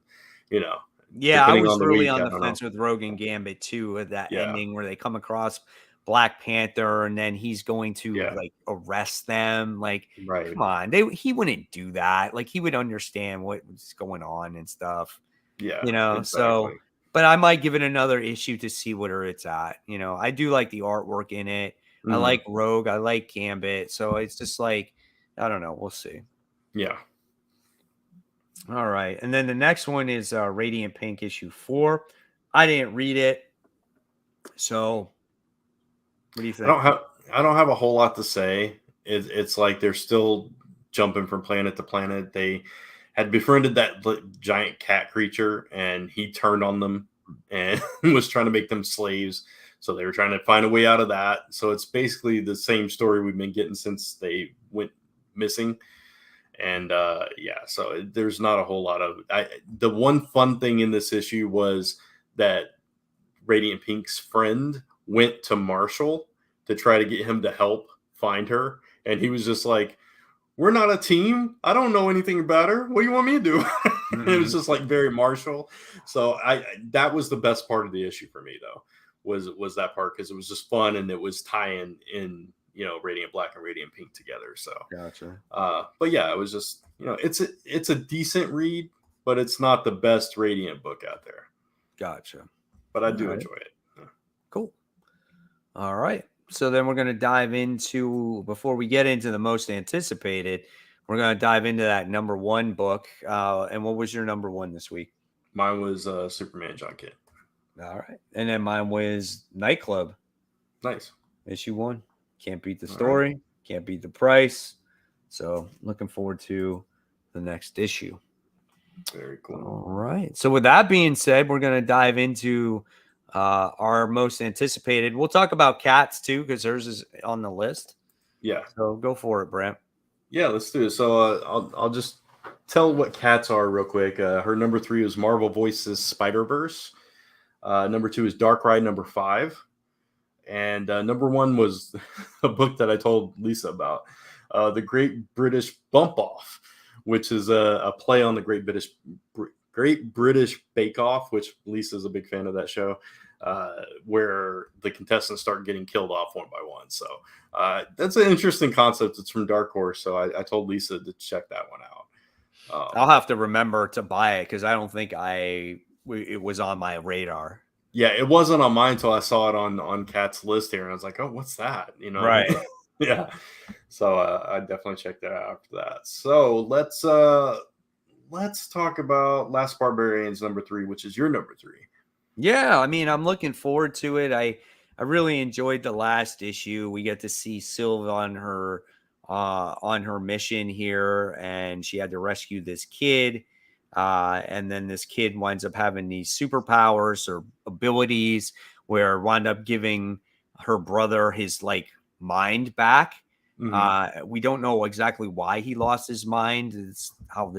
yeah, I was really on the fence with Rogue and Gambit too, at that ending where they come across Black Panther and then he's going to like arrest them. Like, come on, he wouldn't do that. Like, he would understand what's going on and stuff. Yeah, exactly. So, but I might give it another issue to see where it's at. I do like the artwork in it. I like Rogue. I like Gambit. So it's just like, I don't know. We'll see. Yeah. All right. And then the next one is Radiant Pink issue 4. I didn't read it. So what do you think? I don't have a whole lot to say. It's like they're still jumping from planet to planet. They had befriended that giant cat creature, and he turned on them and was trying to make them slaves. So they were trying to find a way out of that. So it's basically the same story we've been getting since they went missing. And so there's not a whole lot of the one fun thing in this issue was that Radiant Pink's friend went to Marshall to try to get him to help find her. And he was just like, we're not a team. I don't know anything about her. What do you want me to do? It was just like very Marshall. So that was the best part of the issue for me though, was that part. Cause it was just fun. And it was tying in, Radiant Black and Radiant Pink together. So, gotcha. But yeah, it was just, it's a decent read, but it's not the best Radiant book out there. Gotcha. But I do enjoy it. Yeah. Cool. All right. So then we're going to dive into, before we get into the most anticipated, we're going to dive into that number 1 book. And what was your number 1 this week? Mine was Superman John Kent. All right. And then mine was Nightclub. Nice. Issue 1. Can't beat the story. Right. Can't beat the price. So looking forward to the next issue. Very cool. All right. So with that being said, we're going to dive into our most anticipated. We'll talk about Cats too, because hers is on the list. Yeah. So go for it, Brent. Yeah, let's do it. So I'll just tell what Cats are real quick. Her number 3 is Marvel Voices Spider-Verse. Number 2 is Dark Ride number 5. And number 1 was a book that I told Lisa about, The Great British Bump Off, which is a play on the Great British Bake Off, which Lisa's a big fan of that show, where the contestants start getting killed off one by one. So that's an interesting concept. It's from Dark Horse. So I told Lisa to check that one out. I'll have to remember to buy it because I don't think it was on my radar. Yeah, it wasn't on mine until I saw it on Kat's list here, and I was like, "Oh, what's that?" Right? Yeah. So I definitely checked that out after that. So let's talk about Last Barbarians number 3, which is your number 3. Yeah, I mean, I'm looking forward to it. I really enjoyed the last issue. We get to see Sylve on her mission here, and she had to rescue this kid. And then this kid winds up having these superpowers or abilities where wind up giving her brother his mind back. We don't know exactly why he lost his mind. It's how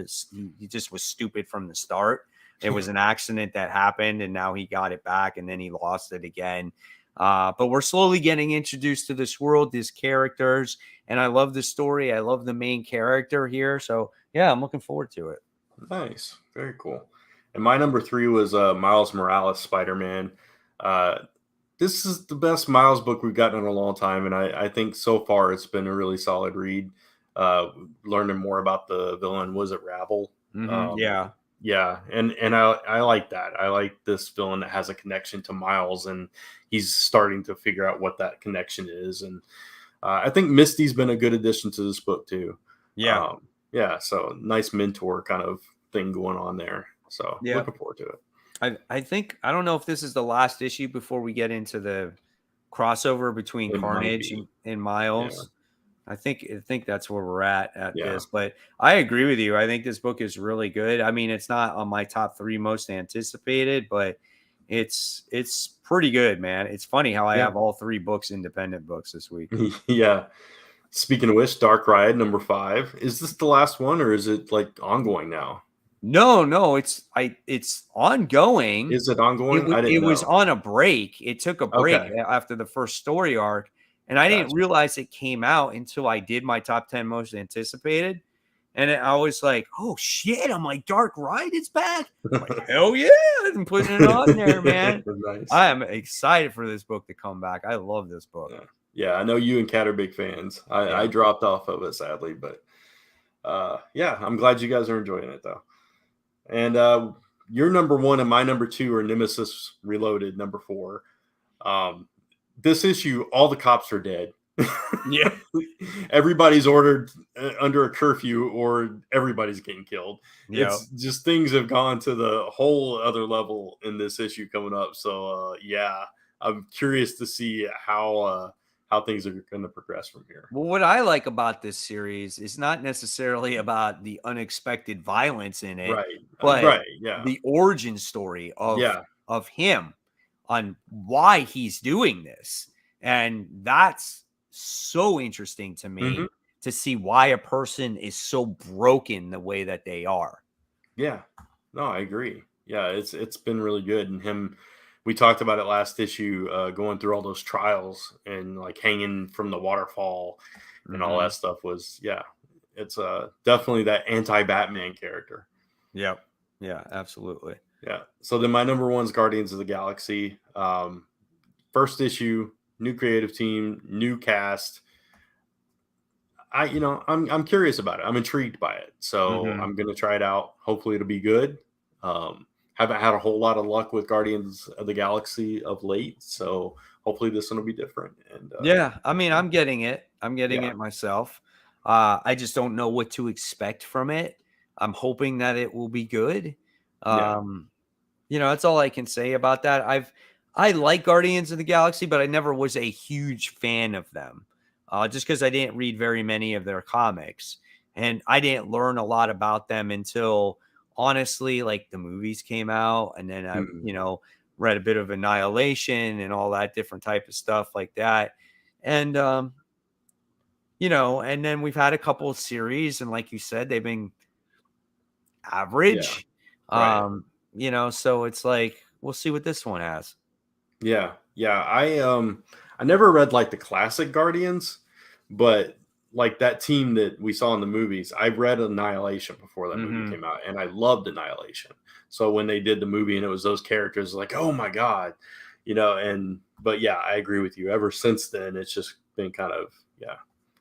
he just was stupid from the start. It was an accident that happened and now he got it back and then he lost it again. But we're slowly getting introduced to this world, these characters, and I love the story. I love the main character here. So yeah, I'm looking forward to it. Nice. Very cool. And my number 3 was Miles Morales Spider-Man. This is the best Miles book we've gotten in a long time, and I think so far it's been a really solid read. Learning more about the villain, was it Rabble? Yeah. Yeah, and I like that. I like this villain that has a connection to Miles, and he's starting to figure out what that connection is. And I think Misty's been a good addition to this book too. Yeah. Yeah, so nice mentor kind of thing going on there. So Yeah. looking forward to it. I think, I don't know if this is the last issue before we get into the crossover between It might Carnage be. and Yeah. Miles. I think that's where we're at Yeah. this, but I agree with you. I think this book is really good. I mean, it's not on my top 3 most anticipated, but it's pretty good, man. It's funny how I Yeah. have all 3 books, independent books this week. Yeah. Speaking of which, Dark Ride number 5. Is this the last one, or is it like ongoing now? No, it's ongoing. Is it ongoing? I It didn't was know. on a break. It took a break Okay. after the first story arc, and I didn't Gotcha. realize it came out until I did my top 10 most anticipated. And I was like, oh shit. I'm like, Dark Ride is back. I'm like, hell yeah. I'm putting it on there, man. Nice. I am excited for this book to come back. I love this book. Yeah, I know you and Kat are big fans. I dropped off of it, sadly, but yeah, I'm glad you guys are enjoying it though. And your number 1 and my number 2 are Nemesis Reloaded number 4. This issue, all the cops are dead. Yeah. Everybody's ordered under a curfew, or everybody's getting killed. Yeah. It's just, things have gone to the whole other level in this issue coming up. So yeah, I'm curious to see how things are going to progress from here. Well, what I like about this series is not necessarily about the unexpected violence in it, Right. but Yeah. the origin story Yeah. of him on why he's doing this. And that's so interesting to me to see why a person is so broken the way that they are. Yeah. No, I agree. Yeah, it's been really good. And him, we talked about it last issue, going through all those trials and like hanging from the waterfall and all that stuff was, yeah, it's definitely that anti-Batman character. Yep. Yeah, absolutely. Yeah. So then my number 1 is Guardians of the Galaxy. First issue, new creative team, new cast. I'm curious about it. I'm intrigued by it. So I'm going to try it out. Hopefully it'll be good. Haven't had a whole lot of luck with Guardians of the Galaxy of late, so hopefully this one will be different. And yeah, I mean, I'm getting it. I'm getting it myself. I just don't know what to expect from it. I'm hoping that it will be good. That's all I can say about that. I like Guardians of the Galaxy, but I never was a huge fan of them. Just because I didn't read very many of their comics, and I didn't learn a lot about them until, honestly, like the movies came out, and then I, read a bit of Annihilation and all that different type of stuff like that. And, and then we've had a couple of series, and like you said, they've been average. Right. So it's like, we'll see what this one has. Yeah. I never read like the classic Guardians, but like that team that we saw in the movies, I read Annihilation before that movie came out, and I loved Annihilation. So when they did the movie and it was those characters, like, oh my God, but yeah, I agree with you. Ever since then, it's just been kind of,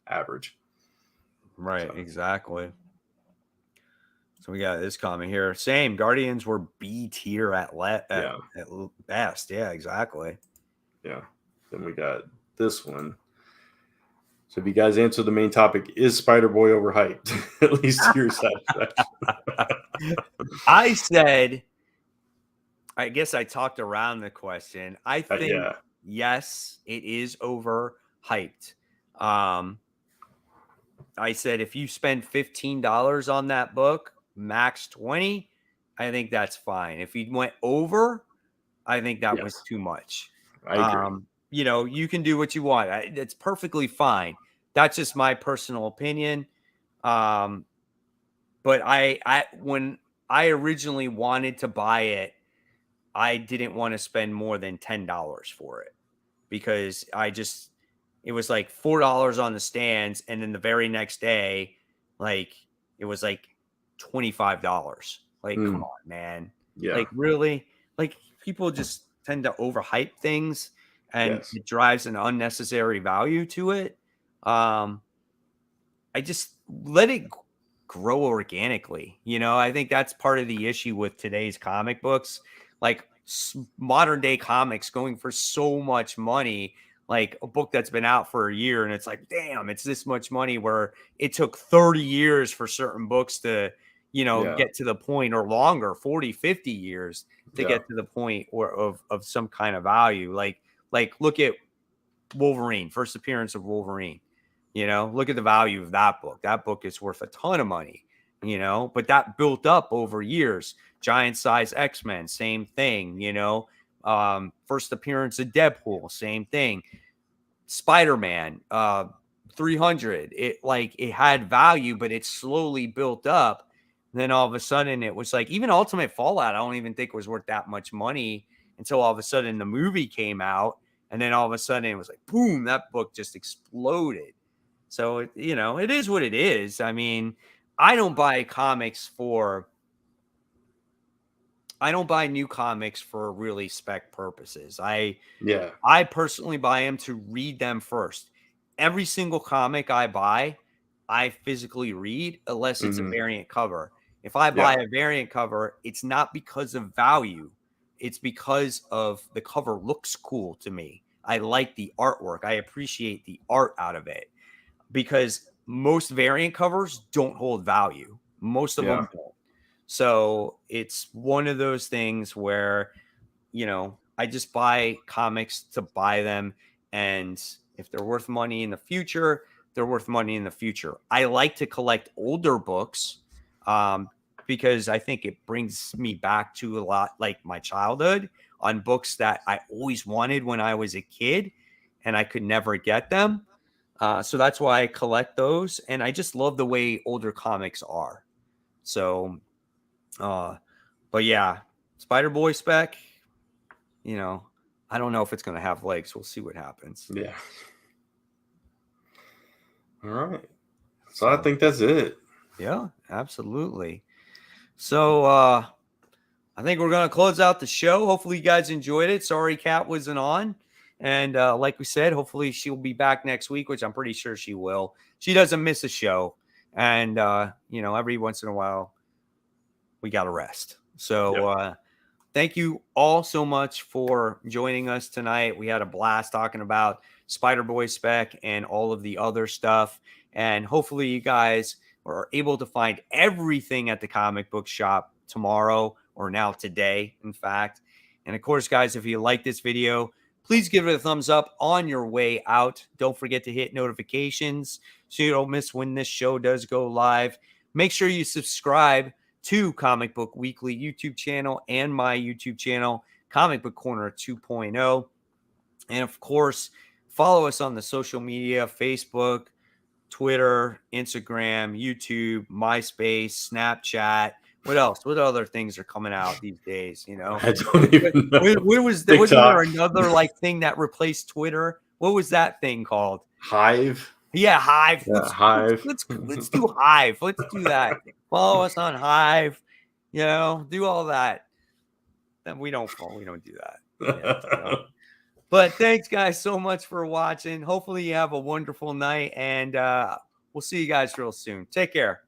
average. Right. So. Exactly. So we got this comment here. Same. Guardians were B tier at best. Yeah, exactly. Yeah. Then we got this one. So if you guys answer the main topic, is SpiderBoy overhyped? At least to your satisfaction. I guess I talked around the question. I think, yes, it is overhyped. I said, if you spend $15 on that book, max 20, I think that's fine. If you went over, I think that was too much. I agree. You can do what you want. It's perfectly fine. That's just my personal opinion. But when I originally wanted to buy it, I didn't want to spend more than $10 for it, because it was like $4 on the stands. And then the very next day, like, it was like $25. Like, come on, man. Yeah. Like, really? Like, people just tend to overhype things, and Yes. it drives an unnecessary value to it. Um, I just let it grow organically. I think that's part of the issue with today's comic books. Like modern day comics going for so much money, like a book that's been out for a year and it's like, damn, it's this much money, where it took 30 years for certain books to, Yeah. get to the point, or longer, 40, 50 years to Yeah. get to the point of some kind of value. Like look at Wolverine, first appearance of Wolverine. Look at the value of that book. That book is worth a ton of money, but that built up over years. Giant size X-Men, same thing, first appearance of Deadpool, same thing. Spider-Man, 300, it had value, but it slowly built up. And then all of a sudden it was like, even Ultimate Fallout, I don't even think was worth that much money until all of a sudden the movie came out. And then all of a sudden it was like, boom, that book just exploded. So, it is what it is. I mean, I don't buy new comics for really spec purposes. Yeah. I personally buy them to read them first. Every single comic I buy, I physically read, unless it's a Hmm. variant cover. If I buy Yeah. a variant cover, it's not because of value. It's because of the cover looks cool to me. I like the artwork. I appreciate the art out of it, because most variant covers don't hold value. Most of Yeah. them don't. So it's one of those things where, I just buy comics to buy them. And if they're worth money in the future, they're worth money in the future. I like to collect older books, because I think it brings me back to a lot like my childhood, on books that I always wanted when I was a kid and I could never get them. So that's why I collect those. And I just love the way older comics are. So, uh, but yeah, Spider-Boy Spec, I don't know if it's going to have legs. We'll see what happens. Yeah. All right. So I So, think that's it. yeah, absolutely. So, I think we're going to close out the show. Hopefully you guys enjoyed it. Sorry Kat wasn't on. And like we said, hopefully she'll be back next week, which I'm pretty sure she will. She doesn't miss a show. And, every once in a while, we got to rest. So, thank you all so much for joining us tonight. We had a blast talking about SpiderBoy Spec and all of the other stuff. And hopefully you guys are able to find everything at the comic book shop tomorrow, or now today, in fact. And of course, guys, if you like this video, please give it a thumbs up on your way out. Don't forget to hit notifications so you don't miss when this show does go live. Make sure you subscribe to Comic Book Weekly YouTube channel and my YouTube channel, Comic Book Corner 2.0. And of course, follow us on the social media, Facebook, Twitter, Instagram, YouTube, MySpace, Snapchat. What else? What other things are coming out these days? I don't even know. Wasn't there another like thing that replaced Twitter? What was that thing called? Hive. Yeah, Hive. Yeah, Hive. Let's do Hive. Let's do that. Follow us on Hive. Do all that. Then we don't do that. Yeah, But thanks, guys, so much for watching. Hopefully you have a wonderful night, and we'll see you guys real soon. Take care.